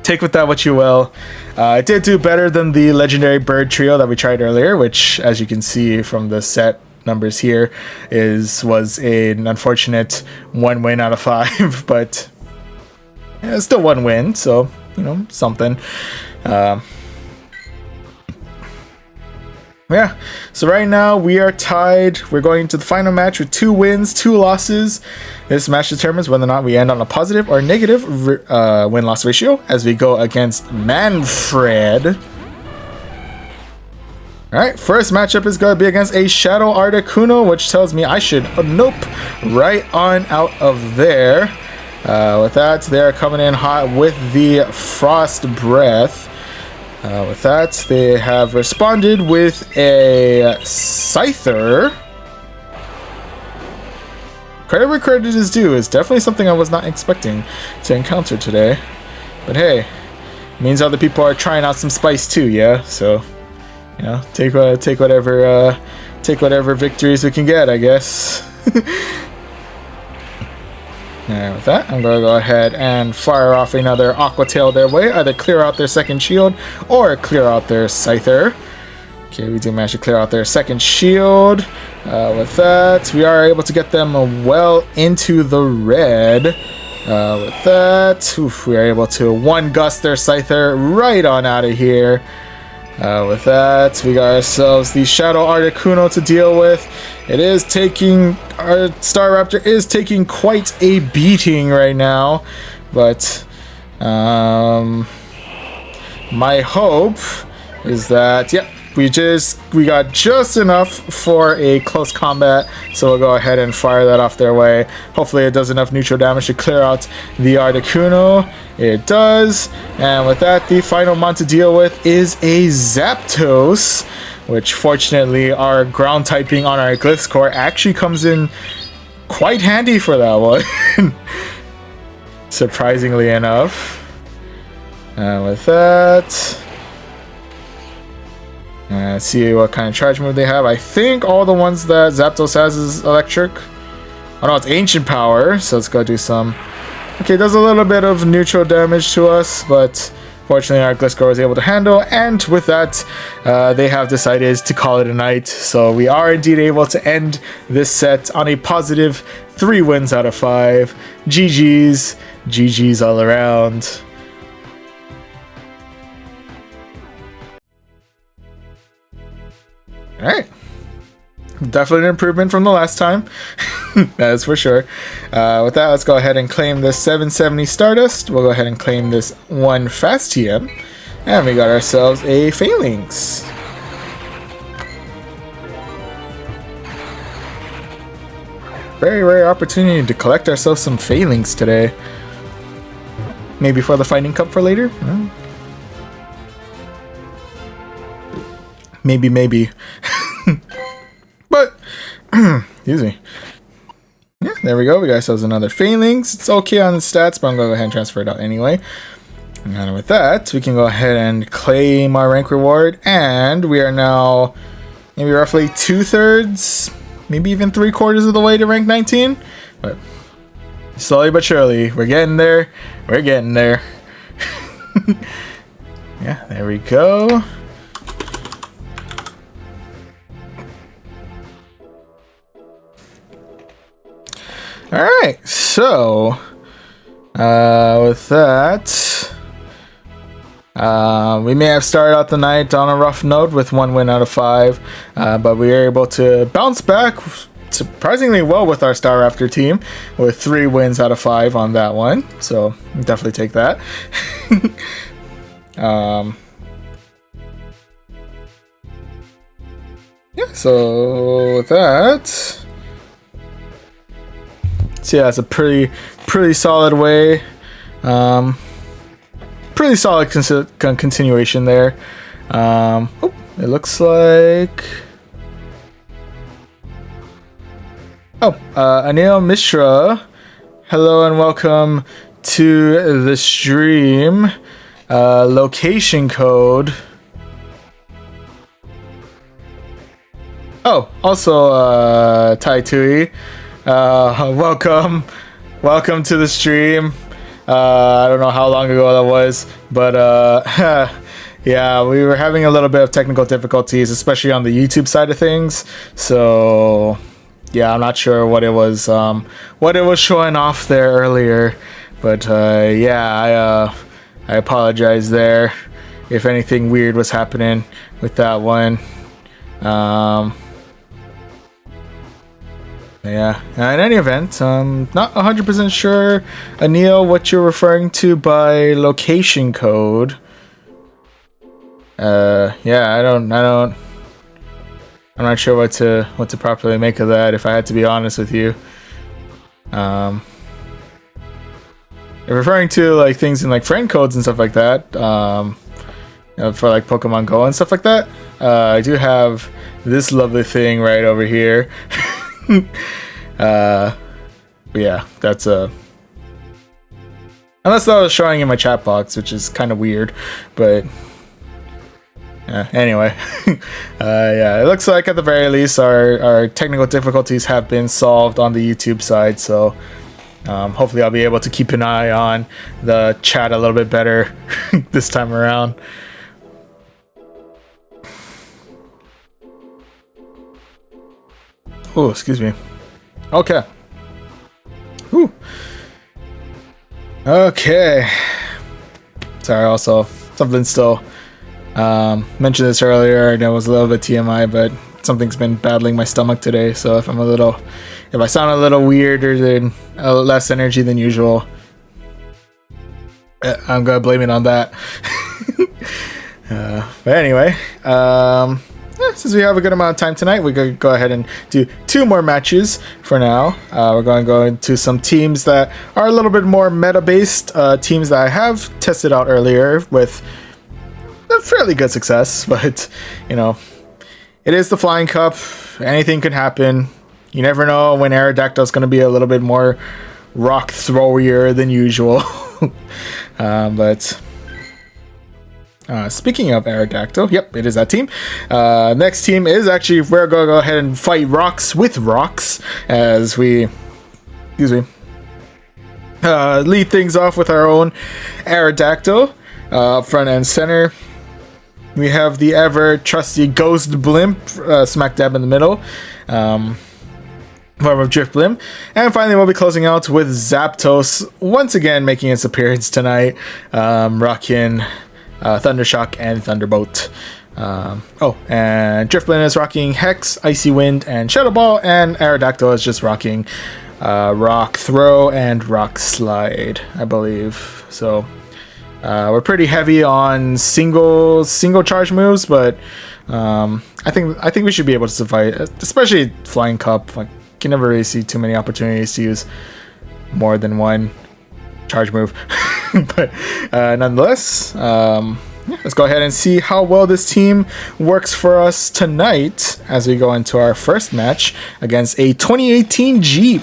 take with that what you will. I did do better than the legendary bird trio that we tried earlier, which, as you can see from the set numbers here, was an unfortunate 1 win out of 5. But yeah, still 1 win, so, you know, something. Yeah, so right now we are tied. We're going into the final match with 2 wins, 2 losses. This match determines whether or not we end on a positive or negative win-loss ratio as we go against Manfred. Alright, first matchup is going to be against a Shadow Articuno, which tells me I should nope right on out of there. With that, they're coming in hot with the Frost Breath. With that, they have responded with a Scyther. credit where credit is due. It's definitely something I was not expecting to encounter today. But hey, it means other people are trying out some spice too, yeah? So, you know, take whatever victories we can get, I guess. And with that, I'm going to go ahead and fire off another Aqua Tail their way. Either clear out their second shield or clear out their Scyther. Okay, we do manage to clear out their second shield. With that, we are able to get them well into the red. With that, we are able to one gust their Scyther right on out of here. With that, we got ourselves the Shadow Articuno to deal with. It is taking, our Staraptor is taking quite a beating right now, but my hope is that, yep, we got just enough for a close combat, so we'll go ahead and fire that off their way. Hopefully it does enough neutral damage to clear out the Articuno. It does, and with that, the final mon to deal with is a Zapdos, which fortunately our ground typing on our Glyphscore actually comes in quite handy for that one. Surprisingly enough. And with that, let's see what kind of charge move they have. I think all the ones that Zapdos has is electric. Oh no, it's ancient power, so let's go do some. Okay, does a little bit of neutral damage to us, but fortunately our Glyphscore was able to handle, and with that, they have decided to call it a night. So we are indeed able to end this set on a positive 3 wins out of 5. GG's. GG's all around. Alright. Definitely an improvement from the last time. That is for sure. With that, let's go ahead and claim this 770 Stardust. We'll go ahead and claim this 1 Fast TM. And we got ourselves a Phalanx. Very rare opportunity to collect ourselves some Phalanx today. Maybe for the Fighting Cup for later? Maybe. But, excuse me. Yeah, there we go. We got ourselves another Phalanx. It's okay on the stats, but I'm going to go ahead and transfer it out anyway. And with that, we can go ahead and claim our rank reward. And we are now maybe roughly 2/3, maybe even 3/4 of the way to rank 19. But slowly but surely, we're getting there. We're getting there. Yeah, there we go. Alright, so with that, we may have started out the night on a rough note with 1 win out of 5, but we were able to bounce back surprisingly well with our Staraptor team with 3 wins out of 5 on that one, so definitely take that. Yeah, so with that, so yeah, it's a pretty solid way. Pretty solid continuation there. Oh, it looks like. Oh, Anil Mishra. Hello and welcome to the stream. Location code. Oh, also Tai Tui. Welcome to the stream. I don't know how long ago that was, but yeah, we were having a little bit of technical difficulties, especially on the YouTube side of things. So yeah, I'm not sure what it was showing off there earlier, but yeah, I apologize there if anything weird was happening with that one. Yeah, in any event, not 100% sure, Anil, what you're referring to by location code. Yeah, I'm not sure what to properly make of that, if I had to be honest with you. If referring to like things in like friend codes and stuff like that, you know, for like Pokemon Go and stuff like that, I do have this lovely thing right over here. But yeah, that's unless that was showing in my chat box, which is kind of weird, but anyway. Yeah, it looks like at the very least our technical difficulties have been solved on the YouTube side, so hopefully I'll be able to keep an eye on the chat a little bit better this time around. Oh, excuse me. Okay. Whew. Okay. Sorry, also, something still mentioned this earlier, and it was a little bit TMI, but something's been battling my stomach today, so if I sound a little weirder than less energy than usual, I'm gonna blame it on that. But anyway, since we have a good amount of time tonight, we're going to go ahead and do 2 more matches for now. We're going to go into some teams that are a little bit more meta-based, teams that I have tested out earlier with a fairly good success, but, you know, it is the Flying Cup. Anything can happen. You never know when Aerodactyl is going to be a little bit more rock throwier than usual. But speaking of Aerodactyl, yep, it is that team. Next team is actually, we're going to go ahead and fight rocks with rocks as we, lead things off with our own Aerodactyl. Front and center, we have the ever trusty Ghost Blimp, smack dab in the middle. Form of Drift Blimp. And finally, we'll be closing out with Zapdos, once again making its appearance tonight, rocking Thundershock and Thunderbolt. And Driftblim is rocking Hex, Icy Wind, and Shadow Ball, and Aerodactyl is just rocking Rock Throw and Rock Slide, I believe. So we're pretty heavy on single charge moves, but I think we should be able to survive, especially Flying Cup. Like, you can never really see too many opportunities to use more than one charge move. But nonetheless, let's go ahead and see how well this team works for us tonight as we go into our first match against a 2018 Jeep.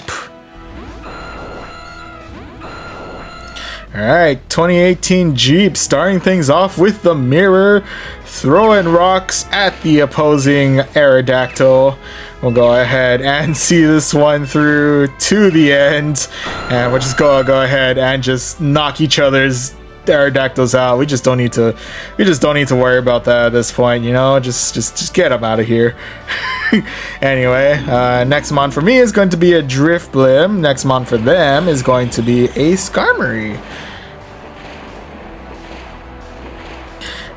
Alright, 2018 Jeep starting things off with the mirror, throwing rocks at the opposing Aerodactyl. We'll go ahead and see this one through to the end, and we'll just go ahead and just knock each other's Aerodactyls out. We just don't need to worry about that at this point, you know. Just get them out of here. Anyway, next mon for me is going to be a Drift Blim. Next mon for them is going to be a Skarmory.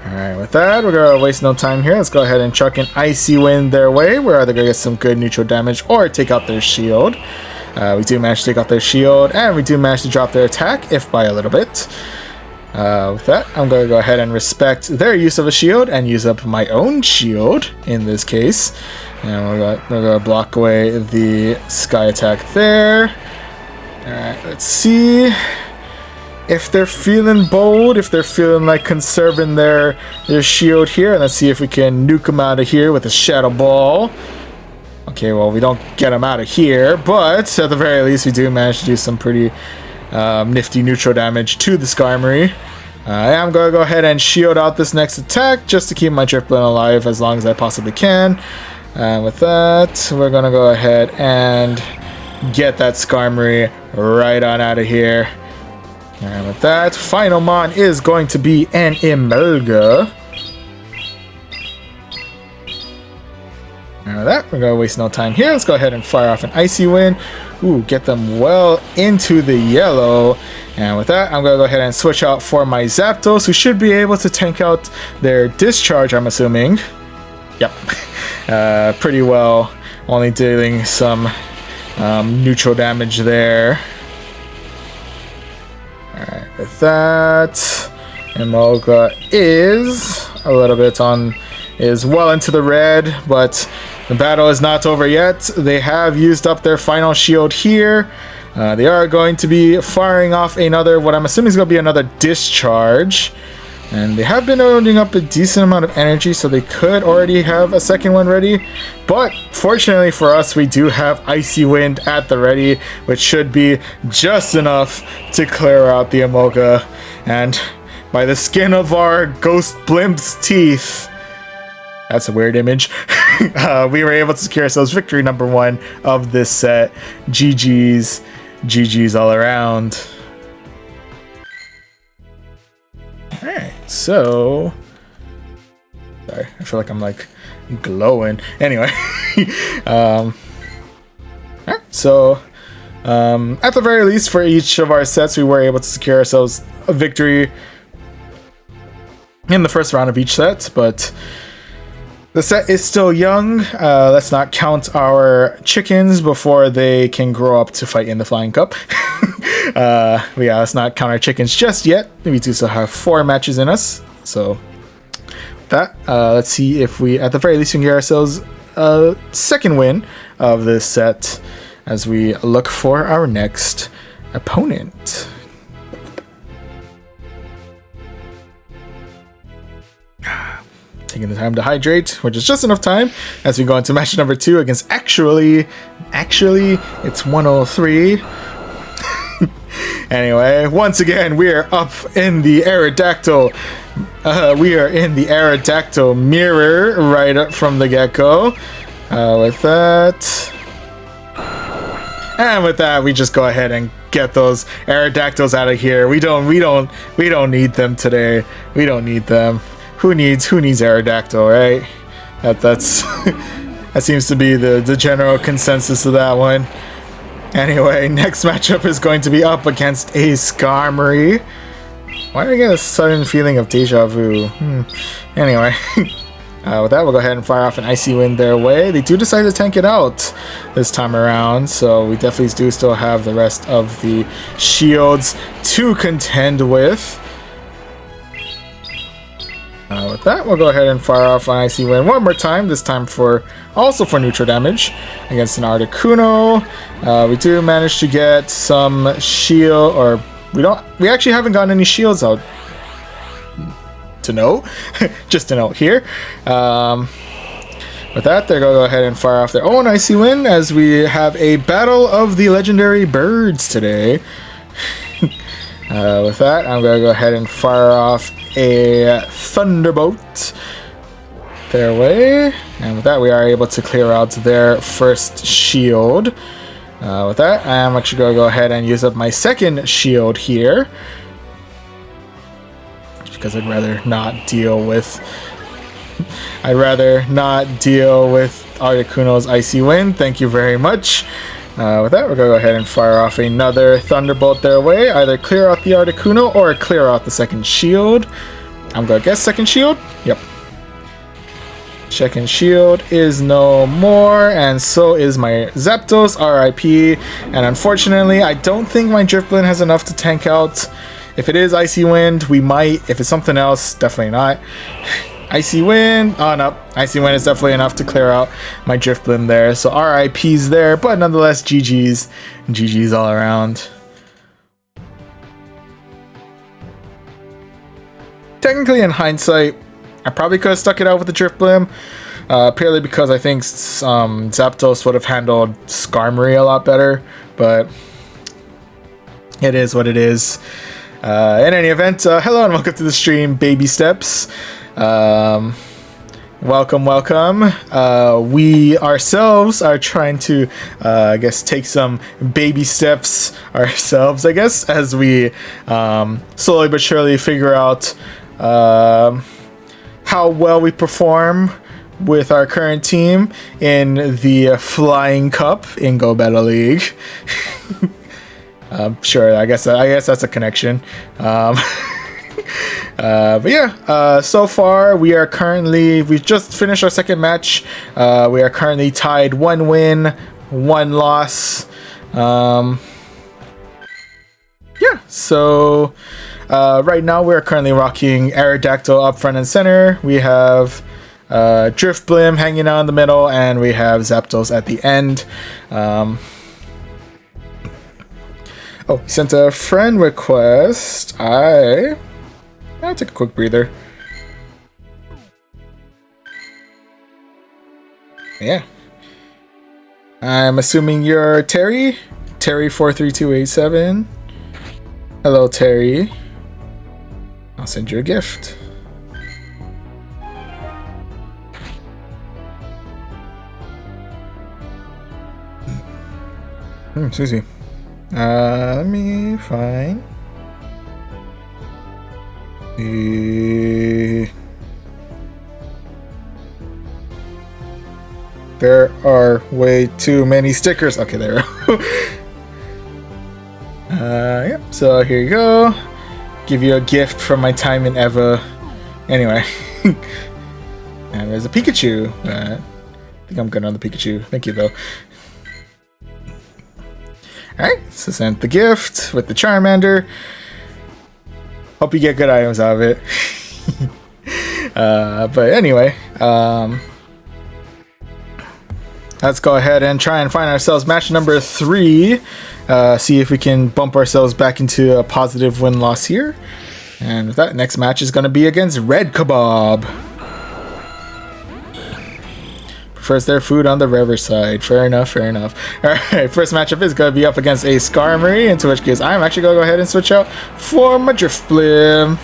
Alright, with that, we're going to waste no time here. Let's go ahead and chuck an Icy Wind their way. We're either going to get some good neutral damage or take out their shield. We do manage to take out their shield, and we do manage to drop their attack, if by a little bit. With that, I'm going to go ahead and respect their use of a shield and use up my own shield in this case. And we're going to block away the Sky attack there. Alright, let's see if they're feeling bold, if they're feeling like conserving their shield here. And let's see if we can nuke them out of here with a Shadow Ball. Okay, well, we don't get them out of here, but at the very least, we do manage to do some pretty nifty neutral damage to the Skarmory. I am going to go ahead and shield out this next attack just to keep my Driftblim alive as long as I possibly can. And with that, we're going to go ahead and get that Skarmory right on out of here. And with that, final mon is going to be an Emolga. And with that, we're going to waste no time here. Let's go ahead and fire off an Icy Wind. Ooh, get them well into the yellow. And with that, I'm going to go ahead and switch out for my Zapdos, who should be able to tank out their Discharge, I'm assuming. Yep. Pretty well. Only dealing some neutral damage there. Alright, with that, Emolga is a little bit is well into the red, but the battle is not over yet. They have used up their final shield here. They are going to be firing off another, what I'm assuming is going to be another Discharge. And they have been loading up a decent amount of energy, so they could already have a second one ready. But fortunately for us, we do have Icy Wind at the ready, which should be just enough to clear out the Amoga. And by the skin of our Ghost Blimp's teeth, that's a weird image, we were able to secure ourselves victory number 1 of this set. GG's. GG's all around. Alright, so... Sorry, I feel like I'm like glowing. Anyway, alright, so at the very least for each of our sets, we were able to secure ourselves a victory in the first round of each set, but the set is still young. Let's not count our chickens before they can grow up to fight in the Flying Cup. But yeah, let's not count our chickens just yet. We do still have 4 matches in us. So that let's see if we, at the very least, can get ourselves a second win of this set as we look for our next opponent. Taking the time to hydrate, which is just enough time as we go into match number 2 against actually it's 103. Anyway, once again, we are up in the Aerodactyl. We are in the Aerodactyl mirror right up from the get-go. With that, and with that, we just go ahead and get those Aerodactyls out of here. We don't need them today. We don't need them. Who needs Aerodactyl, right? That's that seems to be the general consensus of that one. Anyway, next matchup is going to be up against a SKARMORY. Why do I get a sudden feeling of deja vu? Anyway, with that, we'll go ahead and fire off an Icy Wind their way. They do decide to tank it out this time around, so we definitely do still have the rest of the shields to contend with. With that, we'll go ahead and fire off an Icy Wind one more time, this time also for neutral damage against an Articuno. We do manage to get some shield, or we actually haven't gotten any shields out to note, just a note here. With that, they're going to go ahead and fire off their own Icy Wind as we have a battle of the legendary birds today. With that, I'm going to go ahead and fire off a Thunderbolt their way. And with that, we are able to clear out their first shield. With that, I am actually going to go ahead and use up my second shield here, because I'd rather not deal with Articuno's Icy Wind. Thank you very much. With that, we're going to go ahead and fire off another Thunderbolt their way. Either clear out the Articuno or clear out the second shield. I'm going to guess second shield. Yep. Second shield is no more, and so is my Zapdos, RIP. And unfortunately, I don't think my Drifblim has enough to tank out. If it is Icy Wind, we might. If it's something else, definitely not. Icy Wind, oh no, Icy Wind is definitely enough to clear out my Drifblim there, so RIP's there, but nonetheless, GG's all around. Technically, in hindsight, I probably could have stuck it out with the Drifblim, purely because I think Zapdos would have handled SKARMORY a lot better, but it is what it is. In any event, hello and welcome to the stream, Baby Steps. Welcome. We ourselves are trying to, I guess, take some baby steps ourselves, I guess, as we slowly but surely figure out how well we perform with our current team in the Flying Cup in Go Battle League. Sure, I guess that's a connection. But yeah, so far we've just finished our second match. We are currently tied 1 win, 1 loss. Yeah, so right now we're currently rocking Aerodactyl up front and center. We have Drifblim hanging out in the middle, and we have Zapdos at the end. Oh, he sent a friend request. I'll take a quick breather. Yeah. I'm assuming you're Terry? Terry43287. Hello, Terry. I'll send you a gift. Excuse me. Let me find the... There are way too many stickers. Okay, there we go. Yep, so here you go. Give you a gift from my time in Eva. Anyway. And there's a Pikachu. I think I'm good on the Pikachu. Thank you, though. Alright, so sent the gift with the Charmander. Hope you get good items out of it. But anyway, let's go ahead and try and find ourselves match number 3. See if we can bump ourselves back into a positive win-loss here. And with that, next match is going to be against Red Kebab. Prefers their food on the riverside. Fair enough, fair enough. Alright, first matchup is going to be up against a SKARMORY, into which case I'm actually going to go ahead and switch out for my Drifblim.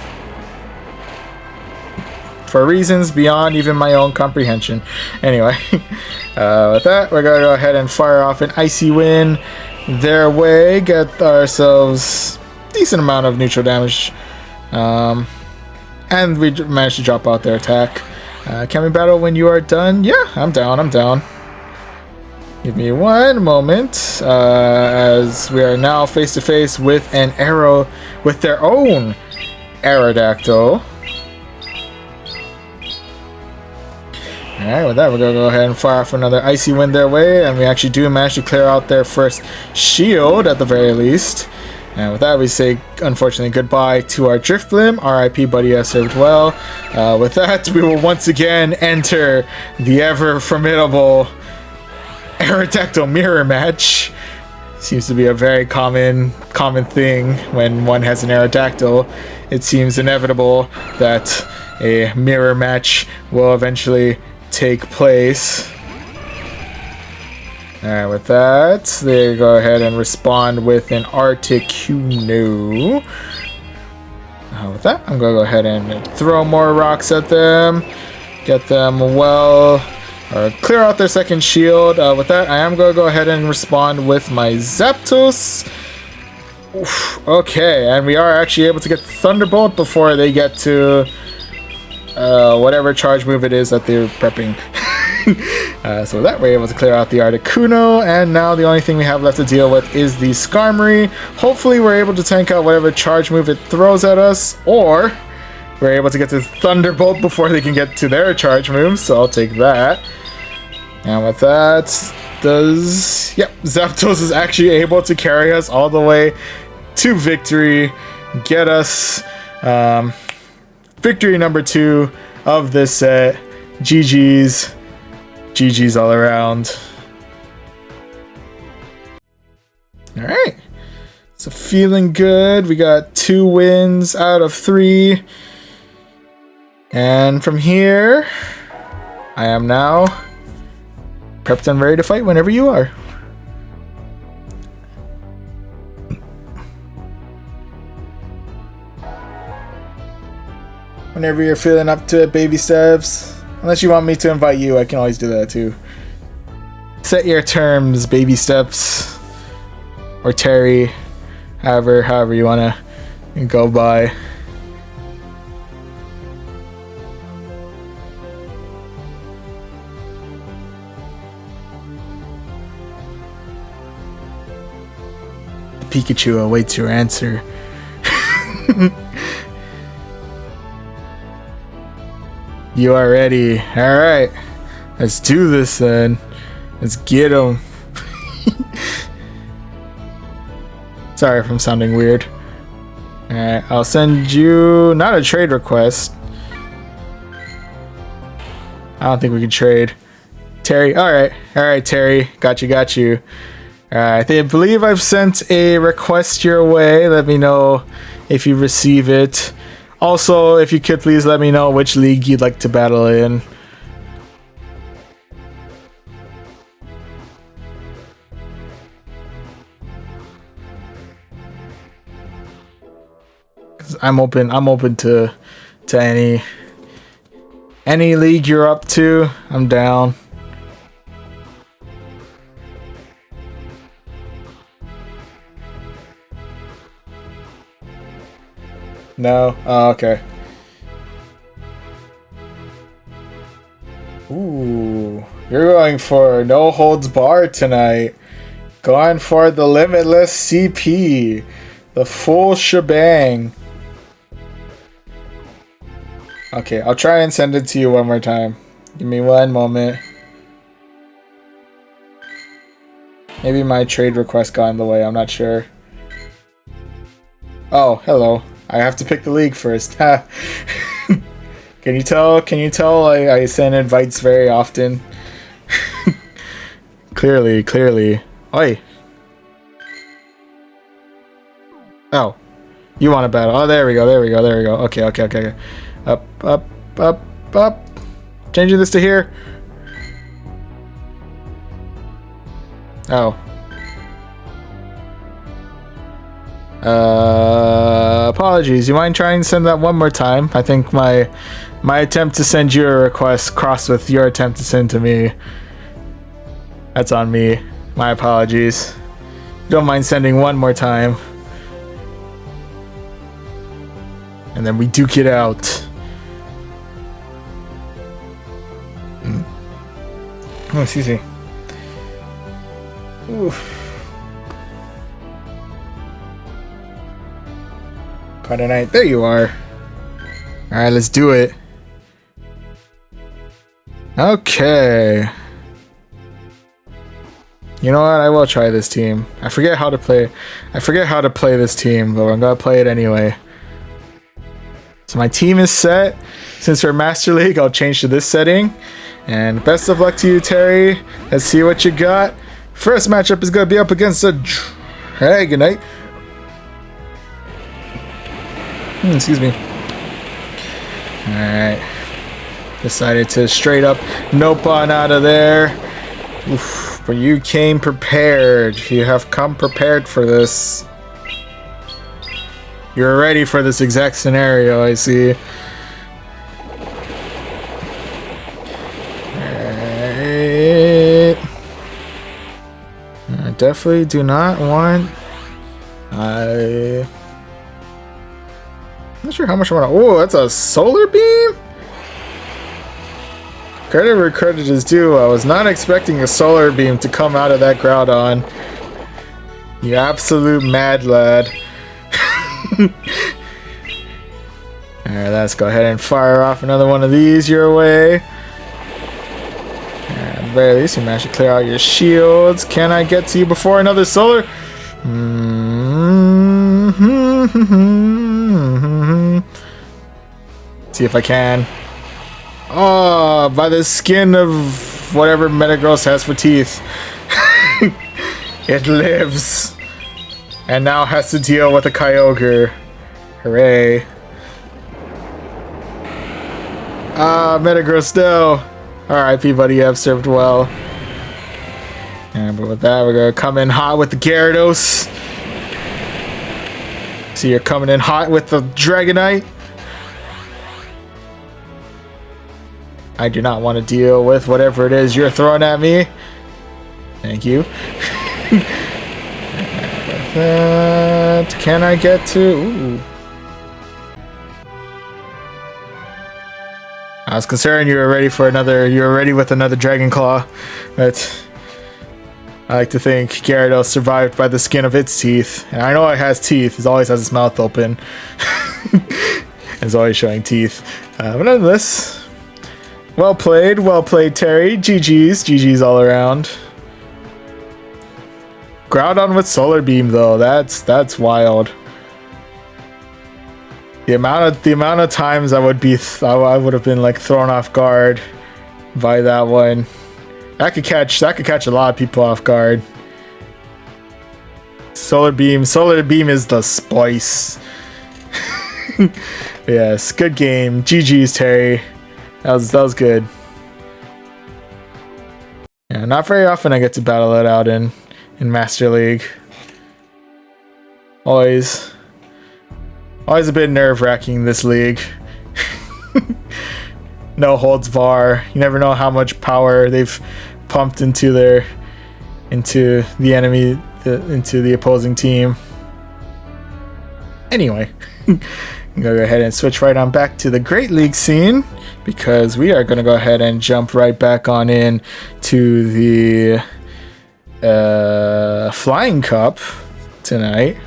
For reasons beyond even my own comprehension. Anyway, with that, we're going to go ahead and fire off an Icy Wind their way. Get ourselves a decent amount of neutral damage. And we managed to drop out their attack. Can we battle when you are done? Yeah, I'm down, I'm down. Give me one moment, as we are now face to face with an arrow with their own Aerodactyl. Alright, with that, we're going to go ahead and fire off another Icy Wind their way, and we actually do manage to clear out their first shield at the very least. And with that, we say, unfortunately, goodbye to our Drifblim. RIP, buddy, has served well. With that, we will once again enter the ever-formidable Aerodactyl mirror match. Seems to be a very common thing when one has an Aerodactyl. It seems inevitable that a mirror match will eventually take place. Alright, with that, they go ahead and respond with an Articuno. With that, I'm going to go ahead and throw more rocks at them. Get them clear out their second shield. With that, I am going to go ahead and respond with my Zapdos. Oof, okay, and we are actually able to get Thunderbolt before they get to whatever charge move it is that they're prepping. So with that, we're able to clear out the Articuno, and now the only thing we have left to deal with is the SKARMORY. Hopefully we're able to tank out whatever charge move it throws at us, or we're able to get to Thunderbolt before they can get to their charge move, so I'll take that. And with that, Zapdos is actually able to carry us all the way to victory, get us victory number 2 of this set. GG's. GG's all around. Alright. So feeling good. We got 2 wins out of 3. And from here, I am now prepped and ready to fight whenever you are. Whenever you're feeling up to it, baby steps. Unless you want me to invite you, I can always do that too. Set your terms, baby steps. Or Terry. However you want to go by. Pikachu awaits your answer. You are ready. Alright. Let's do this then. Let's get him. Sorry if I'm sounding weird. Alright, I'll send you not a trade request. I don't think we can trade. Terry, alright, Terry. Got you. Alright, I believe I've sent a request your way. Let me know if you receive it. Also, if you could please let me know which league you'd like to battle in. I'm open to any league you're up to. I'm down. No? Oh, okay. Ooh, you're going for no holds barred tonight. Going for the limitless CP. The full shebang. Okay, I'll try and send it to you one more time. Give me one moment. Maybe my trade request got in the way, I'm not sure. Oh, hello. I have to pick the league first. Can you tell? I send invites very often. Clearly. Oi. Oh. You want to battle. Oh, there we go. Okay. Up. Changing this to here. Oh. Apologies. You mind trying to send that one more time? I think my attempt to send you a request crossed with your attempt to send to me. That's on me. My apologies. Don't mind sending one more time. And then we duke it out. Oh, excuse me. Oof. Friday night. There you are. Alright, let's do it. Okay. You know what? I will try this team. I forget how to play this team, but I'm gonna play it anyway. So my team is set. Since we're Master League, I'll change to this setting. And best of luck to you, Terry. Let's see what you got. First matchup is gonna be up against a Dragonite. Excuse me. Alright. Decided to straight up nope on out of there. Oof, but you came prepared. You have come prepared for this. You're ready for this exact scenario, I see. Alright. I definitely do not want... I'm not sure how much I want to... Oh, that's a solar beam? Credit where credit is due. I was not expecting a solar beam to come out of that Groudon. You absolute mad lad. Alright, let's go ahead and fire off another one of these your way. At the very least, you managed to clear out your shields. Can I get to you before another solar? See if I can. Oh, by the skin of whatever Metagross has for teeth. It lives. And now has to deal with a Kyogre. Hooray. Ah, Metagross, no. RIP, buddy, you have served well. And but with that, we're gonna come in hot with the Gyarados. So you're coming in hot with the Dragonite. I do not want to deal with whatever it is you're throwing at me. Thank you. That can I get to? Ooh. I was concerned you were ready for another. You were ready with another Dragon Claw, but I like to think Gyarados survived by the skin of its teeth. And I know it has teeth. It always has its mouth open. It's always showing teeth. But nonetheless, well played, Terry. GG's all around. Groudon with Solar Beam though, that's wild. The amount of times I would have been like thrown off guard by that one. That could catch a lot of people off guard. Solar Beam is the spice. Yes, good game. GG's, Terry. That was good. Yeah, not very often I get to battle it out in Master League. Always a bit nerve-wracking, this league. No holds bar. You never know how much power they've pumped into the enemy, into the opposing team. Anyway, I'm gonna go ahead and switch right on back to the Great League scene, because we are gonna go ahead and jump right back on in to the Flying Cup tonight.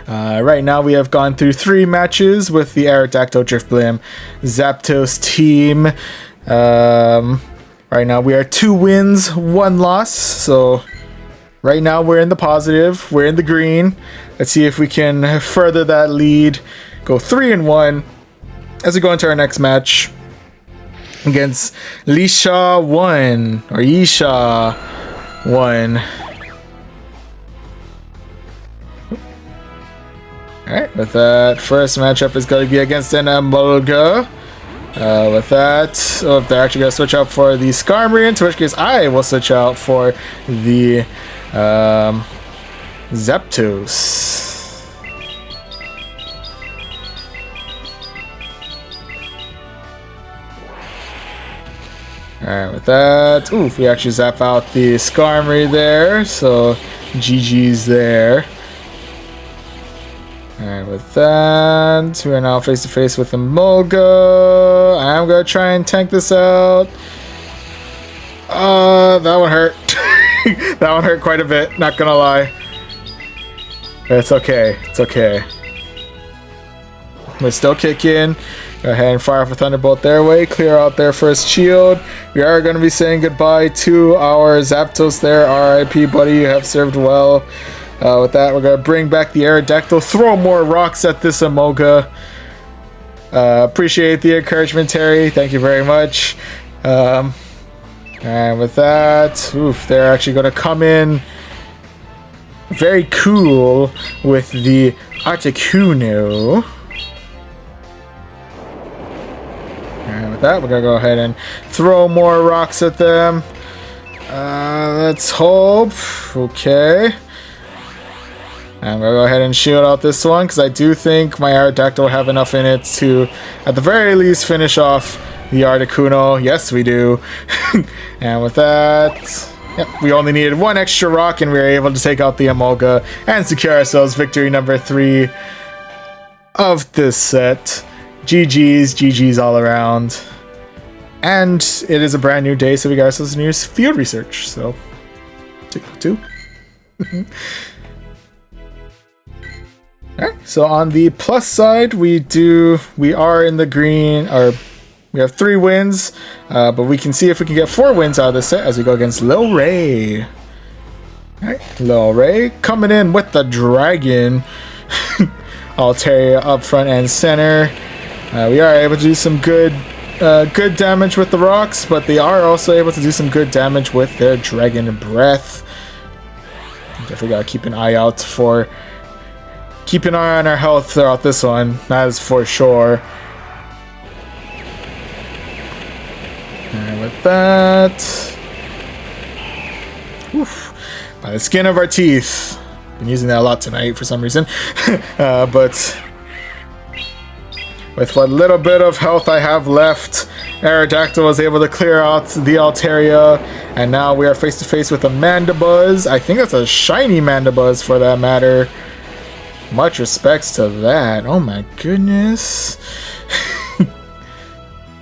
Right now we have gone through 3 matches with the Aerodactyl, Driftblim, Zapdos team. Right now we are 2 wins, 1 loss. So right now we're in the positive. We're in the green. Let's see if we can further that lead. Go 3-1 as we go into our next match against Lisha 1 or Yisha 1. Alright, with that, first matchup is going to be against an Emolga. With that, they're actually going to switch out for the SKARMORYS, in which case I will switch out for the Zapdos. Alright, with that, we actually zap out the SKARMORYS there, so GG's there. Alright, with that, we are now face to face with Emolga. I'm gonna try and tank this out. That one hurt. That one hurt quite a bit, not gonna lie. But it's okay, it's okay. We're still kicking. Go ahead and fire off a Thunderbolt their way, clear out their first shield. We are going to be saying goodbye to our Zapdos there. RIP, buddy, you have served well. With that, we're going to bring back the Aerodactyl, throw more rocks at this Emolga. Appreciate the encouragement, Terry. Thank you very much. And with that, they're actually going to come in very cool with the Articuno. And with that, we're going to go ahead and throw more rocks at them. Let's hope. Okay. I'm going to go ahead and shield out this one, because I do think my Aerodactyl will have enough in it to, at the very least, finish off the Articuno. Yes, we do. And with that, yep, we only needed 1 extra rock, and we were able to take out the Emolga and secure ourselves victory number 3 of this set. GG's all around. And it is a brand new day, so we got ourselves new field research. So, take that too. Alright, so on the plus side, we are in the green, or we have 3 wins, but we can see if we can get 4 wins out of this set as we go against Lil Ray. Alright, Lil Ray coming in with the dragon. Altaria up front and center. We are able to do some good damage with the rocks, but they are also able to do some good damage with their dragon breath. Definitely gotta keep an eye out for. Keep an eye on our health throughout this one, that is for sure. And with that, by the skin of our teeth. Been using that a lot tonight for some reason. But with what little bit of health I have left, Aerodactyl was able to clear out the Altaria, and now we are face to face with a Mandibuzz. I think that's a shiny Mandibuzz for that matter. Much respects to that. Oh my goodness.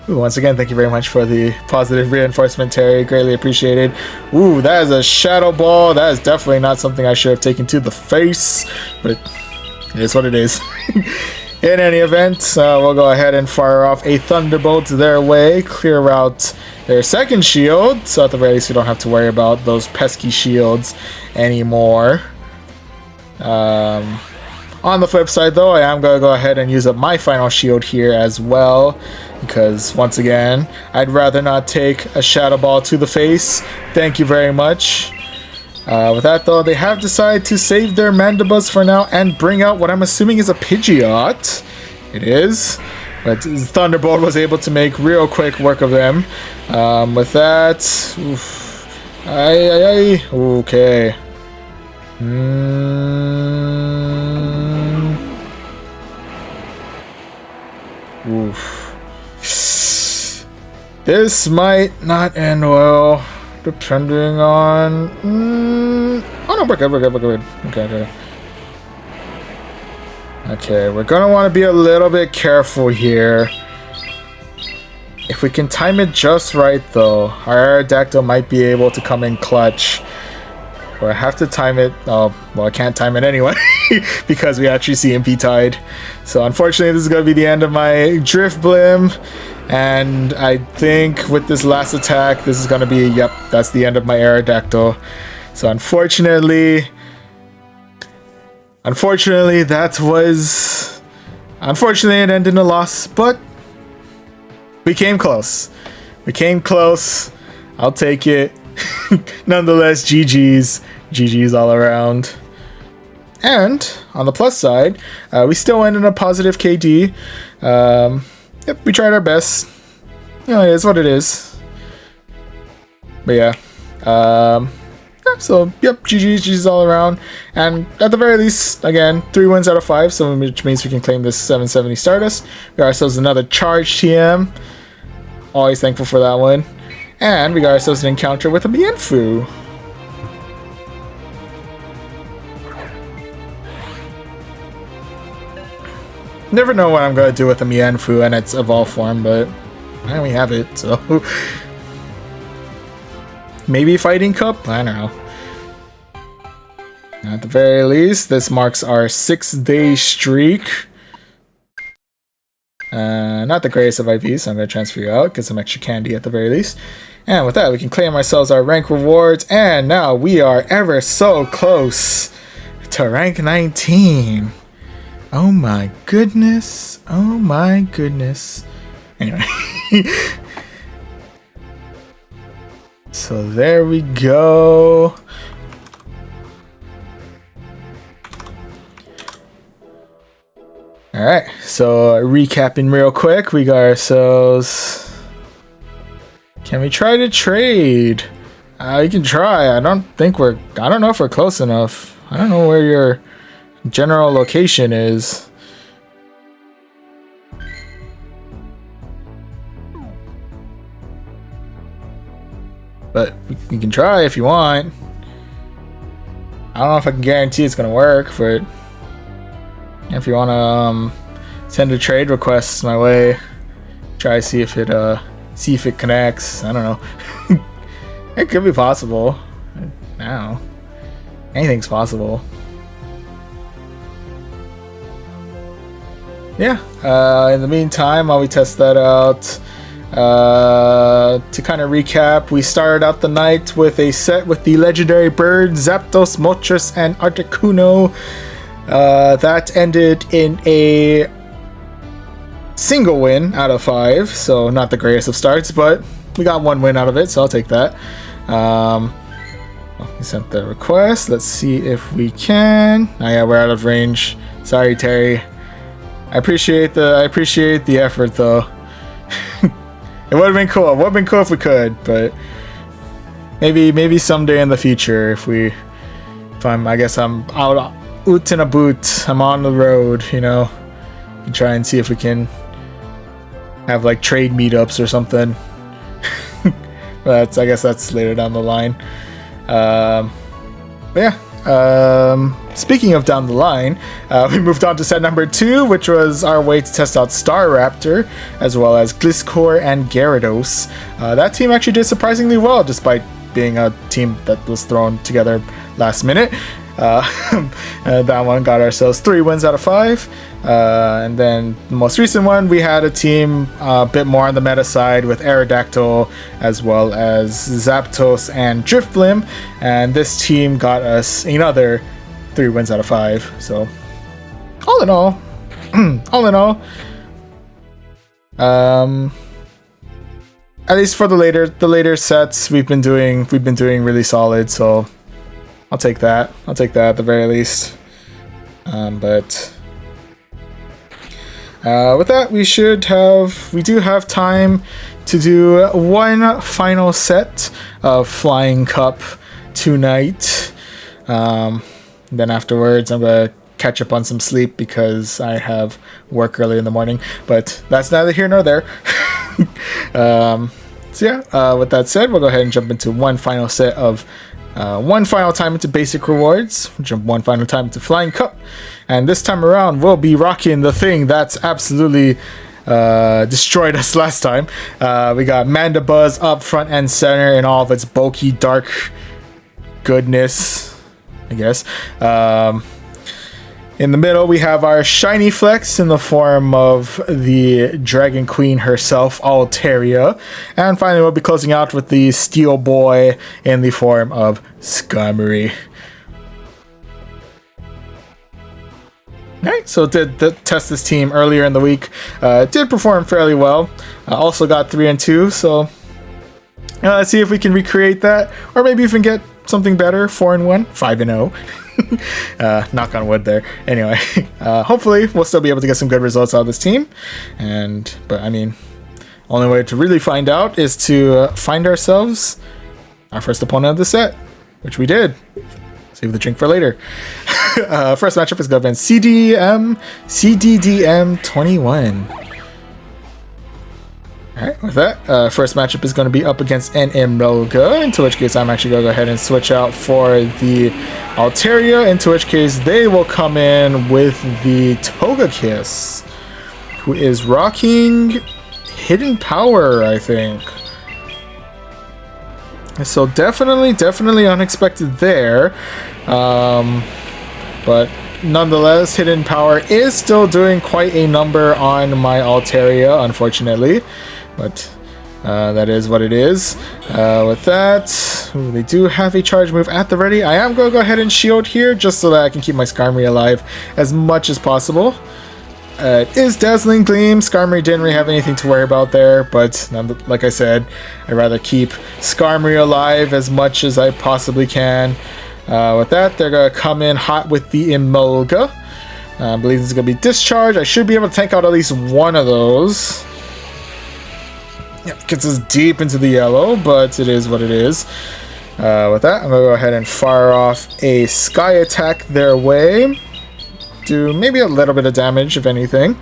Once again, thank you very much for the positive reinforcement, Terry. Greatly appreciated. That is a Shadow Ball. That is definitely not something I should have taken to the face, but it is what it is. In any event, we'll go ahead and fire off a Thunderbolt their way, clear out their second shield, so at the very least we don't have to worry about those pesky shields anymore. On the flip side, though, I am going to go ahead and use up my final shield here as well, because, once again, I'd rather not take a Shadow Ball to the face. Thank you very much. With that though, they have decided to save their Mandibas for now and bring out what I'm assuming is a Pidgeot. It is. But Thunderbolt was able to make real quick work of them. With that... Oof. Okay. Oof. This might not end well, depending on... Oh no, we're good. Okay. Okay, we're gonna want to be a little bit careful here. If we can time it just right, though, our Aerodactyl might be able to come in clutch. Or I have to time it. Oh, well, I can't time it anyway because we actually CMP tied. So unfortunately, this is gonna be the end of my Drift Blim. And I think with this last attack, this is gonna be, yep, that's the end of my Aerodactyl. So unfortunately, it ended in a loss, but we came close. I'll take it. Nonetheless, GG's all around. And on the plus side, we still ended in a positive KD. Yep, we tried our best. You know, it is what it is. But yeah. So, yep, GG's all around. And at the very least, again, 3 wins out of 5, so which means we can claim this 770 Stardust. We got ourselves another Charge TM. Always thankful for that one. And we got ourselves an encounter with a Mienfoo. Never know what I'm going to do with a Mienfoo and its evolved form, but we have it, so... Maybe Fighting Cup? I don't know. At the very least, this marks our 6-day streak. Not the greatest of IVs, so I'm going to transfer you out, get some extra candy at the very least. And with that, we can claim ourselves our rank rewards, and now we are ever so close to rank 19. Oh my goodness. Anyway. So there we go. Alright, so recapping real quick, we got ourselves... Can we try to trade? You can try. I don't know if we're close enough. I don't know where your general location is. But you can try if you want. I don't know if I can guarantee it's gonna work, but if you wanna send a trade request my way, try to see if it connects. I don't know. It could be possible. I don't know. Anything's possible. Yeah. In the meantime, while we test that out, to kind of recap, we started out the night with a set with the legendary bird Zapdos, Moltres, and Articuno. That ended in a single win out of 5, so not the greatest of starts, but we got 1 win out of it, so I'll take that. We sent the request. Let's see if we can. Oh yeah, we're out of range. Sorry, Terry. I appreciate the effort though. It would have been cool. It would have been cool if we could, but maybe someday in the future I guess I'm out in a boot. I'm on the road, you know. And try and see if we can have like trade meetups or something. But I guess that's later down the line. But yeah. Speaking of down the line, we moved on to set number 2, which was our way to test out Staraptor, as well as Gliscor and Gyarados. That team actually did surprisingly well, despite being a team that was thrown together last minute. That one got ourselves 3 wins out of 5. And then the most recent one, we had a team a bit more on the meta side with Aerodactyl as well as Zapdos and Drifblim, and this team got us another 3 wins out of 5. So all in all, at least for the later sets, we've been doing really solid. So I'll take that. I'll take that at the very least. But with that, we do have time to do one final set of Flying Cup tonight. Then afterwards, I'm gonna catch up on some sleep because I have work early in the morning. But that's neither here nor there. So yeah, with that said, we'll go ahead and jump into one final set of one final time into basic rewards, jump one final time into Flying Cup, and this time around we'll be rocking the thing that's absolutely destroyed us last time. We got Mandibuzz up front and center in all of its bulky dark goodness, I guess. In the middle, we have our shiny flex in the form of the Dragon Queen herself, Altaria. And finally, we'll be closing out with the Steel Boy in the form of SKARMORY. Alright, so did test this team earlier in the week. Did perform fairly well. Also got 3 and 2, so let's see if we can recreate that. Or maybe even get something better, 4 and 1, 5 and 0. Knock on wood there. Anyway, hopefully we'll still be able to get some good results out of this team. But I mean, only way to really find out is to find ourselves our first opponent of the set, which we did. Save the drink for later. First matchup is going to be CDDM 21. Alright, with that, first matchup is going to be up against an Emolga, into which case I'm actually going to go ahead and switch out for the Altaria, into which case they will come in with the Togekiss, who is rocking Hidden Power, I think. So definitely unexpected there. But nonetheless, Hidden Power is still doing quite a number on my Altaria, unfortunately. But that is what it is. With that, they do have a charge move at the ready. I am going to go ahead and shield here just so that I can keep my Skarmory alive as much as possible. It is Dazzling Gleam. Skarmory didn't really have anything to worry about there, but like I said, I'd rather keep Skarmory alive as much as I possibly can. With that, they're going to come in hot with the Emolga. I believe this is going to be Discharge. I should be able to tank out at least one of those. Yep, gets us deep into the yellow, but it is what it is. With that, I'm going to go ahead and fire off a Sky Attack their way. Do maybe a little bit of damage, if anything.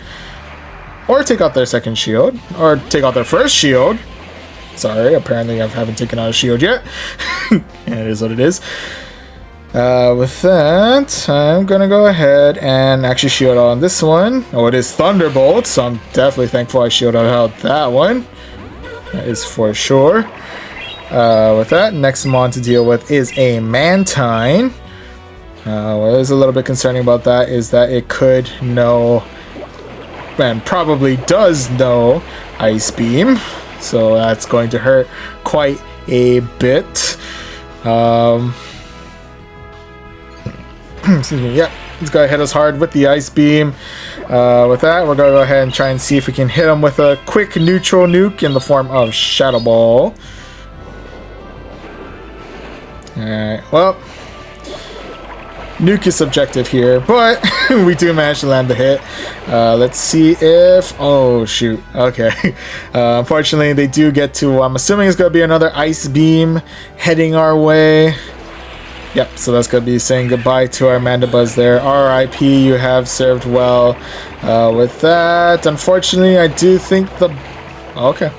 Or take out their second shield. Or take out their first shield. Sorry, apparently I haven't taken out a shield yet. It is what it is. With that, I'm gonna go ahead and actually shield on this one. Oh, it is Thunderbolt, so I'm definitely thankful I shielded out that one. That is for sure. With that, next mon to deal with is a Mantine. What is a little bit concerning about that is that it could know, and probably does know, Ice Beam. So that's going to hurt quite a bit. Excuse me, yeah, it's going to hit us hard with the Ice Beam. With that, we're going to go ahead and try and see if we can hit him with a quick neutral nuke in the form of Shadow Ball. Alright, well, nuke is subjective here, but we do manage to land the hit. Let's see if... Oh, shoot. Okay. Unfortunately, they do get to... I'm assuming it's going to be another Ice Beam heading our way. Yep, so that's going to be saying goodbye to our Mandibuzz there. RIP, you have served well. With that, unfortunately, I do think the... Okay.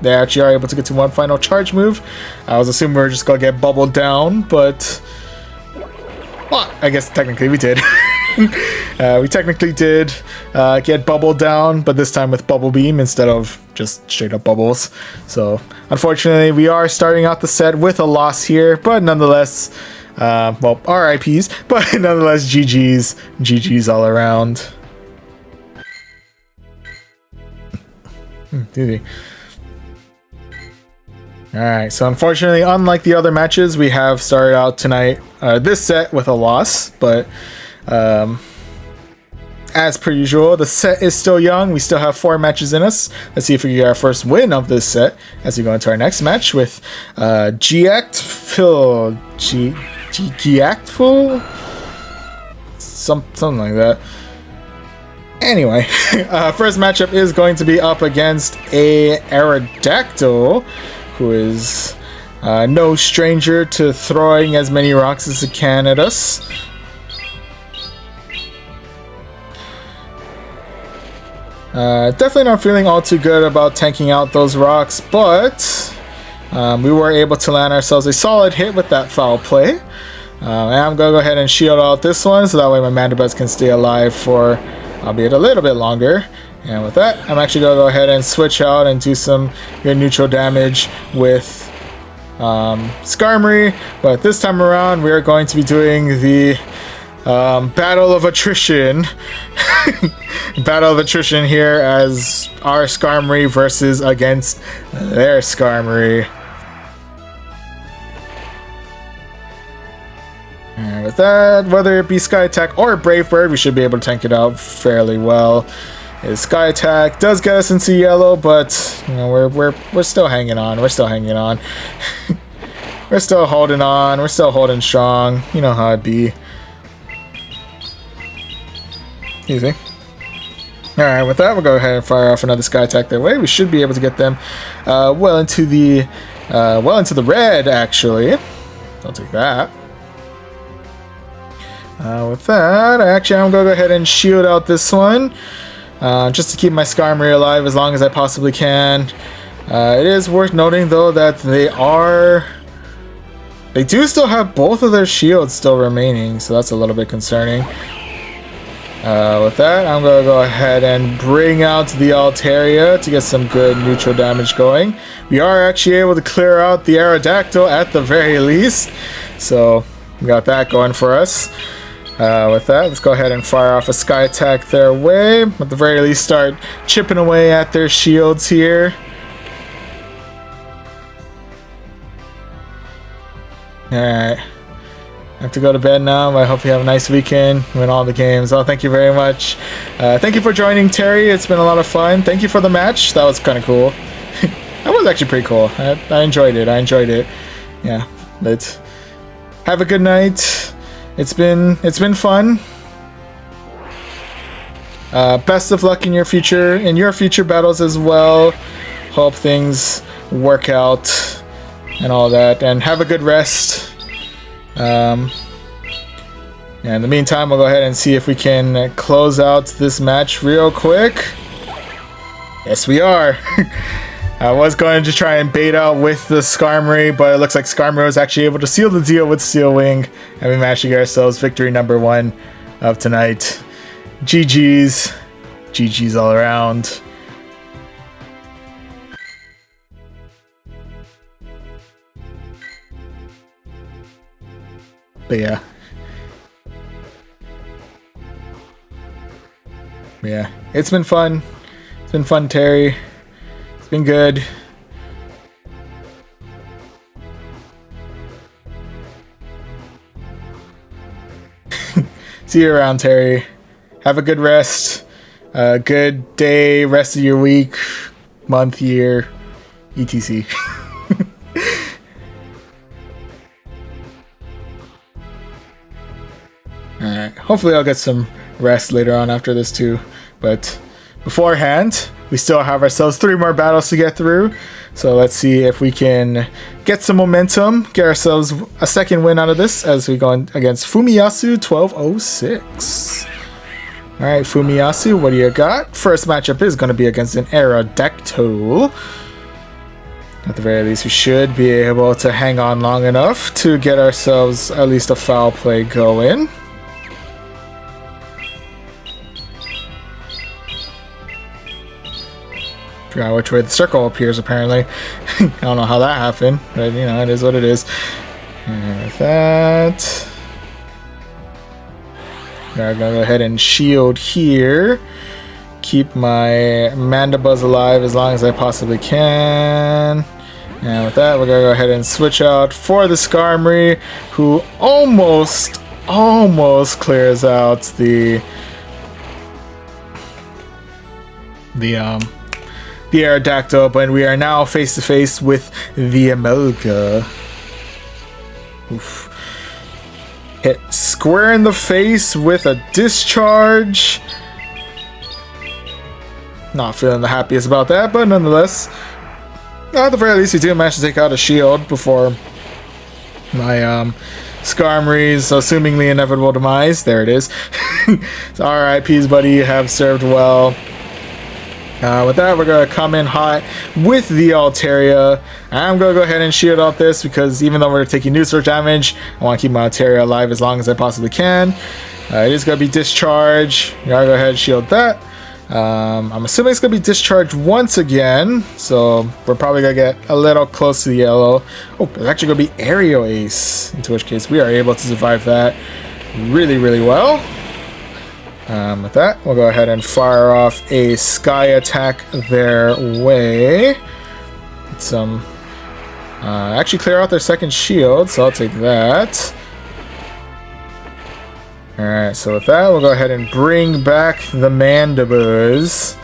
They actually are able to get to one final charge move. I was assuming we were just going to get bubbled down, but... Well, I guess technically we did. We technically did get bubbled down, but this time with Bubble Beam instead of just straight up bubbles. So, unfortunately, we are starting out the set with a loss here, but nonetheless... well, RIPs, but nonetheless, GG's. GG's all around. Alright, so unfortunately, unlike the other matches, we have started out tonight, this set with a loss, but as per usual, the set is still young. We still have 4 matches in us. Let's see if we get our first win of this set as we go into our next match with GX Phil Giactful? Something like that. Anyway, first matchup is going to be up against a Aerodactyl, who is no stranger to throwing as many rocks as it can at us. Definitely not feeling all too good about tanking out those rocks, but we were able to land ourselves a solid hit with that foul play. And I'm going to go ahead and shield out this one, so that way my Mandibuzz can stay alive for, albeit a little bit longer. And with that, I'm actually going to go ahead and switch out and do some good neutral damage with Skarmory. But this time around, we are going to be doing the Battle of Attrition. Battle of Attrition here as our Skarmory versus against their Skarmory. And with that, whether it be Sky Attack or Brave Bird, we should be able to tank it out fairly well. His Sky Attack does get us into yellow, but you know, we're still hanging on. We're still hanging on. We're still holding on. We're still holding strong. You know how it be. Excuse me. Alright, with that, we'll go ahead and fire off another Sky Attack their way. We should be able to get them well into the red, actually. I'll take that. With that, actually, I'm going to go ahead and shield out this one. Just to keep my Skarmory alive as long as I possibly can. It is worth noting, though, that they do still have both of their shields still remaining, so that's a little bit concerning. With that, I'm going to go ahead and bring out the Altaria to get some good neutral damage going. We are actually able to clear out the Aerodactyl at the very least, so we got that going for us. With that, let's go ahead and fire off a Sky Attack their way. At the very least, start chipping away at their shields here. Alright. I have to go to bed now, but I hope you have a nice weekend. Win all the games. Oh, thank you very much. Thank you for joining, Terry. It's been a lot of fun. Thank you for the match. That was kind of cool. That was actually pretty cool. I enjoyed it. I enjoyed it. Yeah. Let's have a good night. It's been fun. Best of luck in your future battles as well. Hope things work out and all that. And have a good rest. In the meantime, we'll go ahead and see if we can close out this match real quick. Yes, we are. I was going to try and bait out with the Skarmory, but it looks like Skarmory was actually able to seal the deal with Steel Wing, and we managed to get ourselves victory number 1 of tonight. GG's. GG's all around. But yeah, it's been fun. It's been fun, Terry. It's been good. See you around, Terry. Have a good rest. Good day, rest of your week, month, year, etc. Alright, hopefully I'll get some rest later on after this too, but beforehand, we still have ourselves 3 more battles to get through, so let's see if we can get some momentum, get ourselves a second win out of this as we go against Fumiyasu 1206. Alright, Fumiyasu, what do you got? First matchup is going to be against an Aerodactyl. At the very least, we should be able to hang on long enough to get ourselves at least a foul play going. Forgot which way the circle appears, apparently. I don't know how that happened, but you know, it is what it is. And with that, I'm gonna go ahead and shield here. Keep my Mandibuzz alive as long as I possibly can. And with that, we're gonna go ahead and switch out for the Skarmory, who almost clears out the Aerodactyl, but we are now face to face with the Amelga. Oof. Hit square in the face with a discharge. Not feeling the happiest about that, but nonetheless, at the very least, we do manage to take out a shield before my SKARMORYS, assumingly inevitable demise. There it is. So, RIPs, buddy. You have served well. With that, we're going to come in hot with the Altaria. I'm going to go ahead and shield out this because even though we're taking new search damage, I want to keep my Altaria alive as long as I possibly can. It is going to be discharge. You gotta go ahead and shield that. I'm assuming it's going to be discharged once again, so we're probably going to get a little close to the yellow. Oh, there's actually going to be Aerial Ace, into which case we are able to survive that really, really well. With that, we'll go ahead and fire off a Sky Attack their way. Some actually clear out their second shield, so I'll take that. Alright, so with that, we'll go ahead and bring back the Mandibuzz.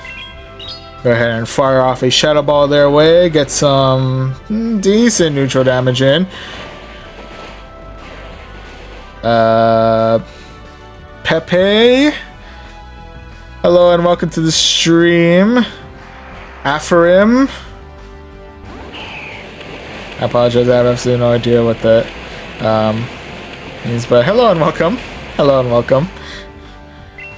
Go ahead and fire off a Shadow Ball their way, get some decent neutral damage in. Pepe. Hello and welcome to the stream. Aphorim. I apologize, I have absolutely no idea what that means, but hello and welcome. Hello and welcome.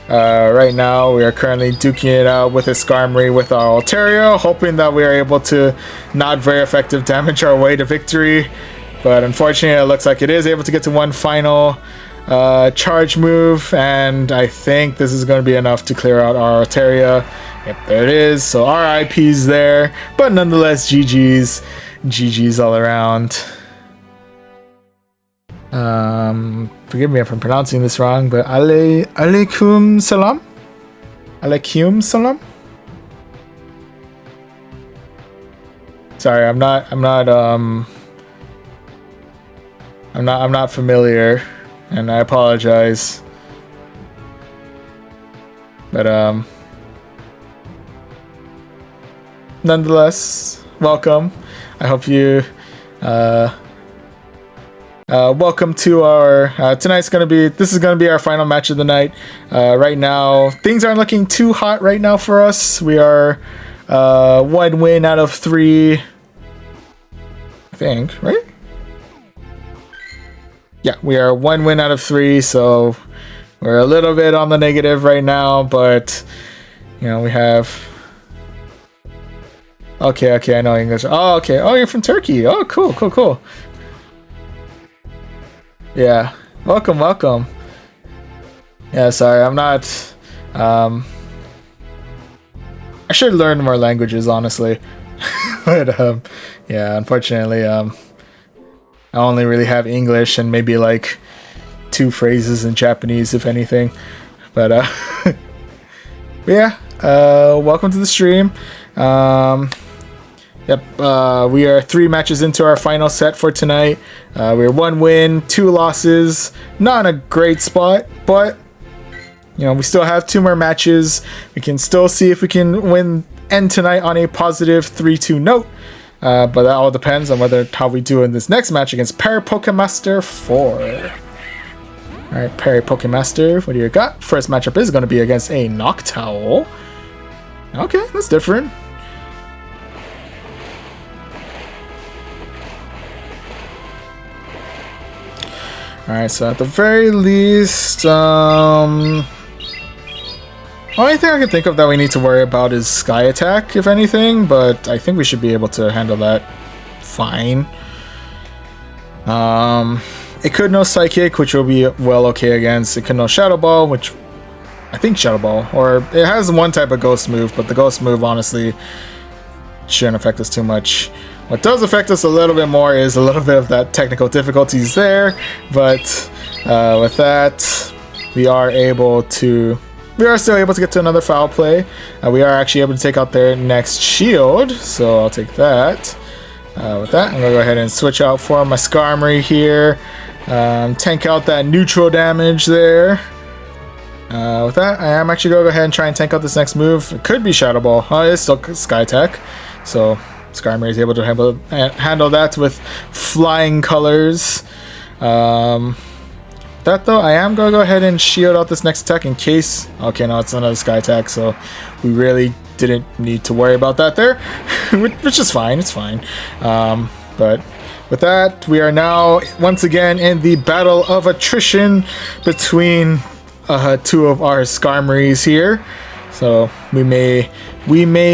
Right now, we are currently duking it out with a SKARMORY with our Altaria, hoping that we are able to not very effective damage our way to victory. But unfortunately, it looks like it is able to get to one final charge move, and I think this is going to be enough to clear out our Altaria. Yep, there it is. So RIPs there, but nonetheless, GG's. GG's all around. Forgive me if I'm pronouncing this wrong, but alaikum salam? Alaikum salam? Sorry, I'm not familiar, and I apologize. But nonetheless, welcome. I hope you welcome to our this is gonna be our final match of the night. Right now, things aren't looking too hot right now for us. We are 1 win out of 3, I think, right? Yeah, we are 1 win out of 3, so we're a little bit on the negative right now, but you know, we have okay, I know English. Oh, okay. Oh, you're from Turkey. Oh, cool. Yeah, welcome. Yeah, sorry, I'm not. I should learn more languages, honestly. But yeah, unfortunately, I only really have English and maybe like 2 phrases in Japanese, if anything. But yeah, welcome to the stream. Yep, we are 3 matches into our final set for tonight. We're 1 win, 2 losses. Not in a great spot, but you know, we still have 2 more matches. We can still see if we can end tonight on a positive 3-2 note. But that all depends on how we do in this next match against Parry Pokemaster 4. Alright, Parry Pokemaster, what do you got? First matchup is going to be against a Noctowl. Okay, that's different. Alright, so at the very least, only thing I can think of that we need to worry about is Sky Attack, if anything, but I think we should be able to handle that fine. It could know Psychic, which will be well okay against. It could know Shadow Ball, which I think Shadow Ball, or it has one type of Ghost move, but the Ghost move honestly shouldn't affect us too much. What does affect us a little bit more is a little bit of that technical difficulties there, but with that, we are still able to get to another foul play. We are actually able to take out their next shield, so I'll take that. With that, I'm going to go ahead and switch out for my SKARMORY here. Tank out that neutral damage there. With that, I am actually going to go ahead and try and tank out this next move. It could be Shadow Ball. Oh, it's still Sky Attack, so SKARMORY is able to handle that with flying colors. that though, I am going to go ahead and shield out this next attack in case... Okay, no, it's another sky attack, so we really didn't need to worry about that there. Which is fine, it's fine. But with that, we are now once again in the battle of attrition between two of our SKARMORYS here. So we may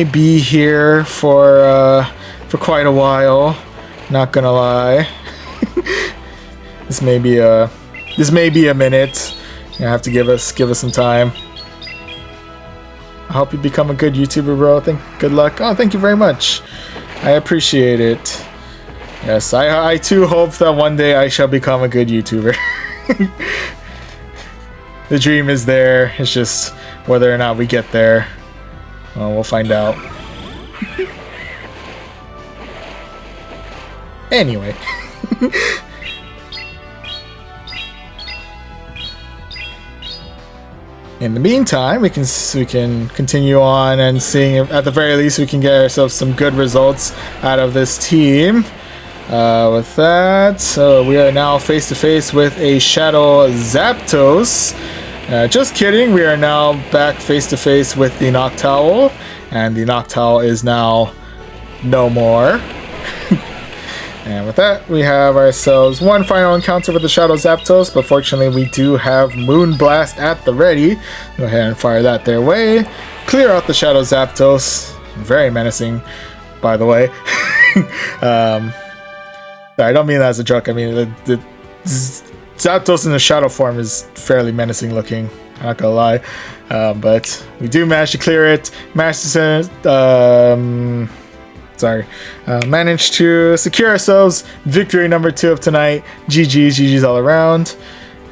be here for quite a while. Not gonna lie. This may be a minute. You have to give us some time. I hope you become a good YouTuber, bro. Good luck. Oh, thank you very much. I appreciate it. Yes, I too hope that one day I shall become a good YouTuber. The dream is there. It's just whether or not we get there. Well, we'll find out. Anyway. In the meantime, we can continue on and seeing if at the very least we can get ourselves some good results out of this team. With that, so we are now face to face with a Shadow Zapdos. Just kidding, we are now back face to face with the Noctowl, and the Noctowl is now no more. And with that, we have ourselves one final encounter with the Shadow Zapdos, but fortunately we do have Moonblast at the ready. Go ahead and fire that their way. Clear out the Shadow Zapdos. Very menacing, by the way. I don't mean that as a joke. I mean, the Zapdos in the Shadow form is fairly menacing looking. I'm not gonna lie. But we do manage to clear it. Managed to secure ourselves victory number 2 of tonight. GG's all around.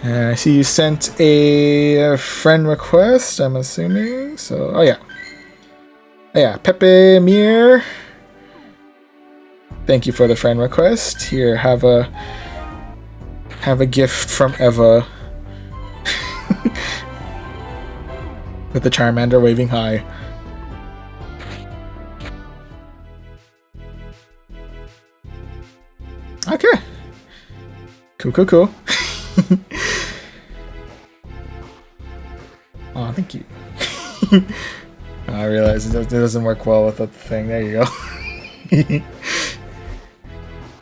And I see you sent a friend request, I'm assuming. So, oh yeah, Pepe Mir. Thank you for the friend request. Here, have a gift from Eva. With the Charmander waving high. Okay. Cool. Oh, thank you. I realize it doesn't work well with the thing. There you go.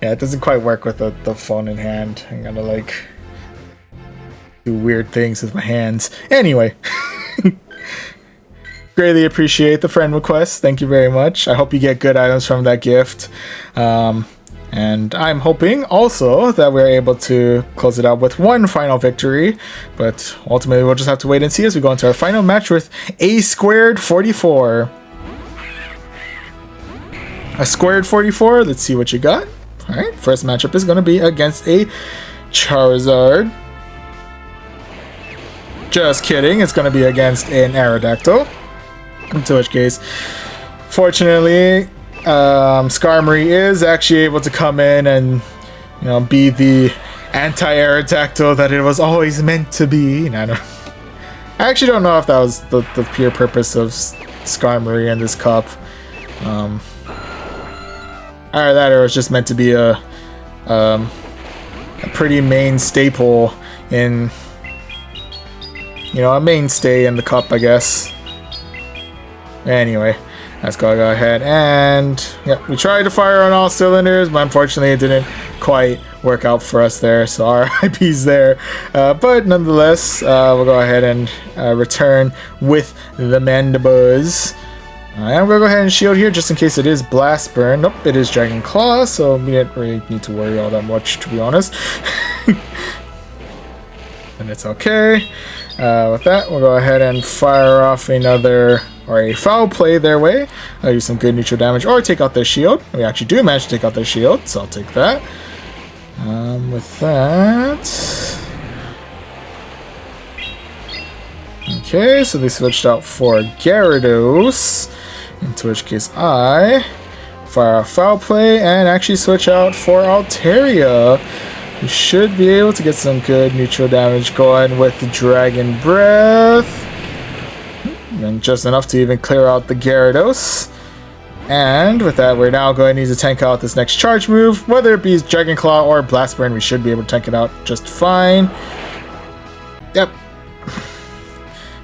Yeah, it doesn't quite work with the phone in hand. I'm gonna like do weird things with my hands. Anyway. Greatly appreciate the friend request. Thank you very much. I hope you get good items from that gift. And I'm hoping also that we're able to close it out with one final victory, but ultimately we'll just have to wait and see as we go into our final match with a squared 44. A squared 44, let's see what you got. Alright, first matchup is going to be against a Charizard. Just kidding, it's going to be against an Aerodactyl. In which case, fortunately, SKARMORY is actually able to come in and, you know, be the anti-Aerodactyl that it was always meant to be. And I actually don't know if that was the pure purpose of SKARMORY in this cup. Either that or it was just meant to be a pretty main staple in, you know, a mainstay in the cup, I guess. Anyway, let's go ahead and yeah, we tried to fire on all cylinders, but unfortunately it didn't quite work out for us there, so our IP's there. But nonetheless, we'll go ahead and return with the Mandibuzz. I'm gonna go ahead and shield here just in case it is Blast Burn. Nope, it is Dragon Claw, so we didn't really need to worry all that much, to be honest. And it's okay. With that, we'll go ahead and fire off another, or a foul play their way. I'll do some good neutral damage, or take out their shield. We actually do manage to take out their shield, so I'll take that. With that... Okay, so they switched out for Gyarados, into which case I fire a foul play and actually switch out for Altaria. We should be able to get some good neutral damage going with the Dragon Breath. And just enough to even clear out the Gyarados. And with that, we're now going to need to tank out this next charge move. Whether it be Dragon Claw or Blast Burn, we should be able to tank it out just fine. Yep.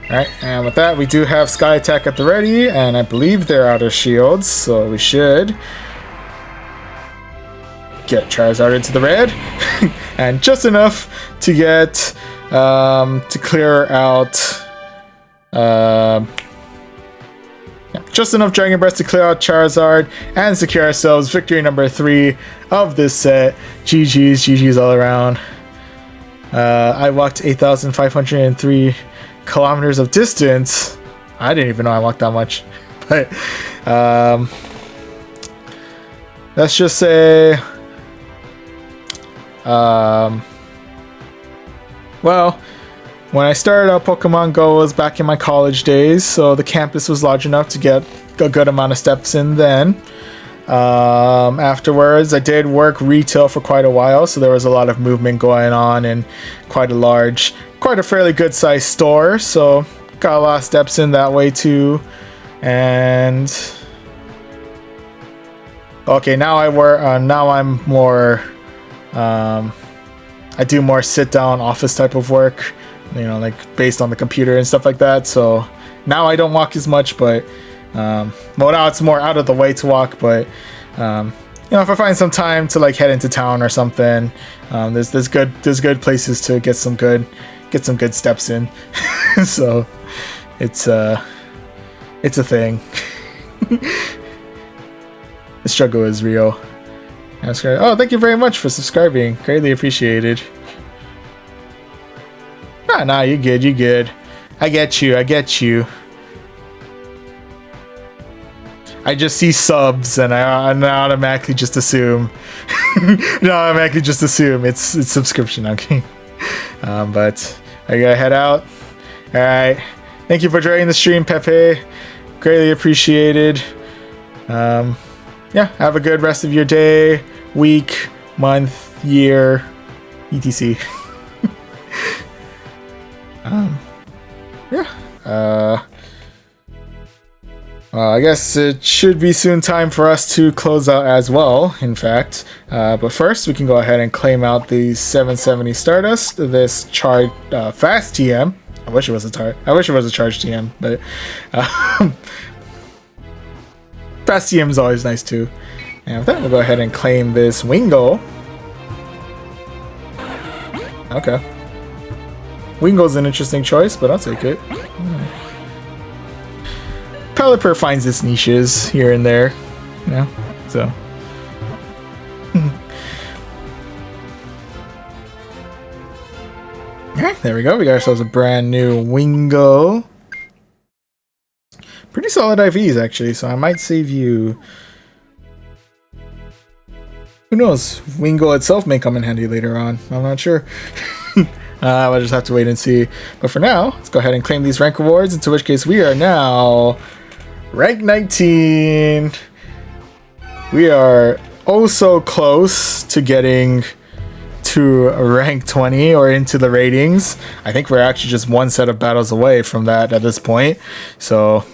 Alright, and with that, we do have Sky Attack at the ready, and I believe they're out of shields, so we should get Charizard into the red, and just enough to get, to clear out, just enough Dragon Breath to clear out Charizard and secure ourselves victory number 3 of this set. GG's all around. I walked 8,503 kilometers of distance. I didn't even know I walked that much, but let's just say well, when I started out Pokemon Go was back in my college days, so the campus was large enough to get a good amount of steps in then. Afterwards, I did work retail for quite a while, so there was a lot of movement going on in quite a fairly good sized store, so got a lot of steps in that way too. And okay, now I'm more I do more sit down office type of work, you know, like based on the computer and stuff like that. So now I don't walk as much, but well, now it's more out of the way to walk, but you know, if I find some time to like head into town or something, there's good places to get some good steps in. So it's a thing. The struggle is real. Oh, thank you very much for subscribing. Greatly appreciated. Nah, you good. I get you. I just see subs and I automatically just assume it's subscription. Okay. But I gotta head out. Alright. Thank you for joining the stream, Pepe. Greatly appreciated. Yeah, have a good rest of your day, week, month, year, etc. Yeah. I guess it should be soon time for us to close out as well, in fact. But first, we can go ahead and claim out the 770 Stardust, this fast TM. I wish it was a charge TM, but fast TM is always nice too. And with that, we'll go ahead and claim this Wingull. Okay. Wingull's an interesting choice, but I'll take it. Pelipper finds its niches here and there, you know, so. Alright, there we go. We got ourselves a brand new Wingull. Pretty solid IVs, actually, so I might save you. Who knows? Wingull itself may come in handy later on. I'm not sure. We'll just have to wait and see. But for now, let's go ahead and claim these rank rewards, into which case we are now rank 19. We are oh so close to getting to rank 20 or into the ratings. I think we're actually just one set of battles away from that at this point. So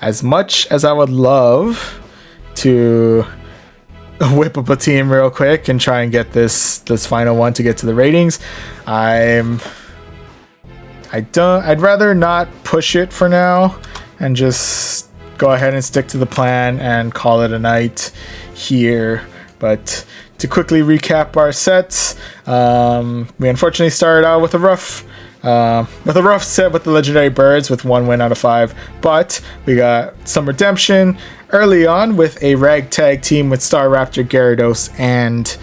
as much as I would love to whip up a team real quick and try and get this final one to get to the ratings, I'd rather not push it for now and just go ahead and stick to the plan and call it a night here. But to quickly recap our sets, we unfortunately started out with a rough set with the legendary birds with 1 win out of 5, but we got some redemption early on with a ragtag team with Staraptor, Gyarados, and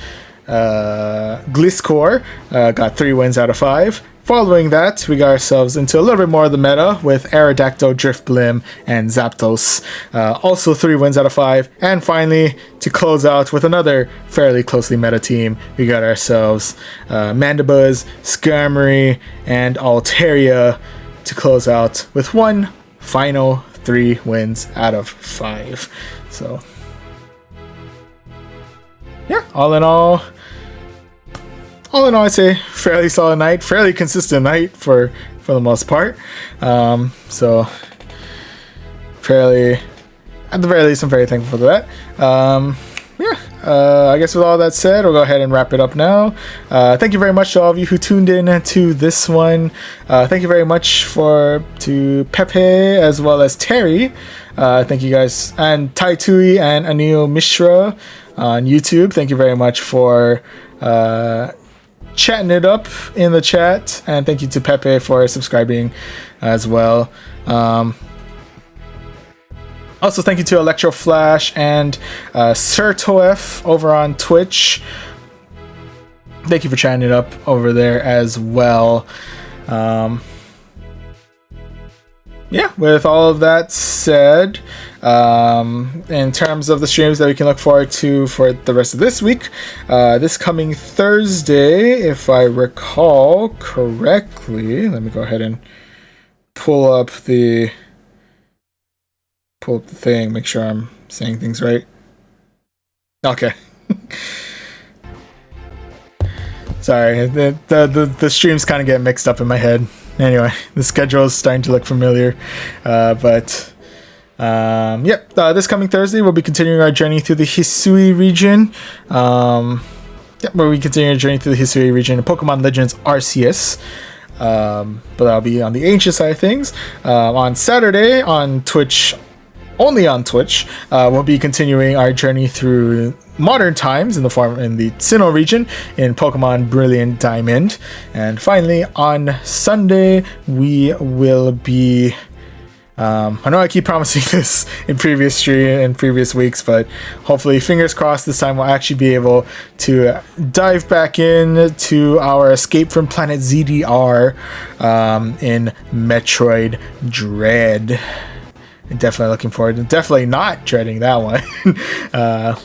Gliscor. Got 3 wins out of 5. Following that, we got ourselves into a little bit more of the meta with Aerodactyl, Drifblim, and Zapdos. Also 3 wins out of 5. And finally, to close out with another fairly closely meta team, we got ourselves Mandibuzz, Skarmory, and Altaria to close out with one final 3 wins out of 5. So, yeah, all in all, I'd say fairly solid night, fairly consistent night for the most part. So fairly, at the very least, I'm very thankful for that. Yeah, I guess with all that said, we'll go ahead and wrap it up now. Thank you very much to all of you who tuned in to this one. Thank you very much to Pepe as well as Terry. Thank you guys, and Tai Tui and Anil Mishra on YouTube. Thank you very much for chatting it up in the chat, and thank you to Pepe for subscribing as well. Also, thank you to Electro Flash and Sir Toef over on Twitch. Thank you for chatting it up over there as well. Yeah, with all of that said, in terms of the streams that we can look forward to for the rest of this week, this coming Thursday, if I recall correctly, let me go ahead and pull up the thing, make sure I'm saying things right. Okay. Sorry, the streams kind of get mixed up in my head. Anyway, the schedule is starting to look familiar, this coming Thursday we'll be continuing our journey through the Hisui region. We'll be continuing our journey through the Hisui region in Pokemon Legends Arceus. But that'll be on the ancient side of things. On Saturday on Twitch, only on Twitch, we'll be continuing our journey through modern times in the Sinnoh region in Pokemon Brilliant Diamond. And finally on Sunday we will be I know I keep promising this in previous weeks, but hopefully, fingers crossed, this time we'll actually be able to dive back in to our Escape from Planet ZDR in Metroid Dread. Definitely looking forward to, definitely not dreading that one.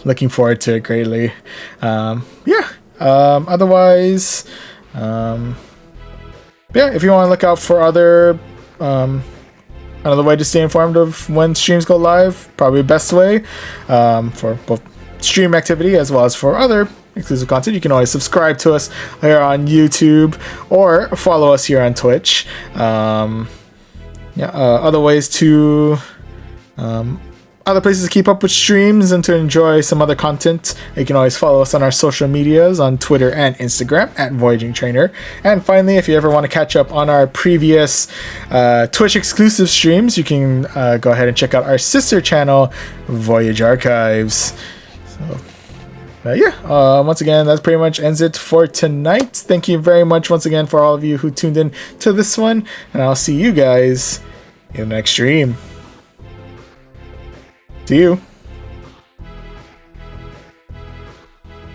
Looking forward to it greatly. Otherwise, if you want to look out for other another way to stay informed of when streams go live, probably the best way for both stream activity as well as for other exclusive content, you can always subscribe to us here on YouTube or follow us here on Twitch. Other ways to other places to keep up with streams and to enjoy some other content, you can always follow us on our social medias on Twitter and Instagram at Voyaging Trainer. And finally, if you ever want to catch up on our previous Twitch exclusive streams, you can go ahead and check out our sister channel, Voyage Archives. Once again, that pretty much ends it for tonight. Thank you very much once again for all of you who tuned in to this one, and I'll see you guys in the next stream. See you.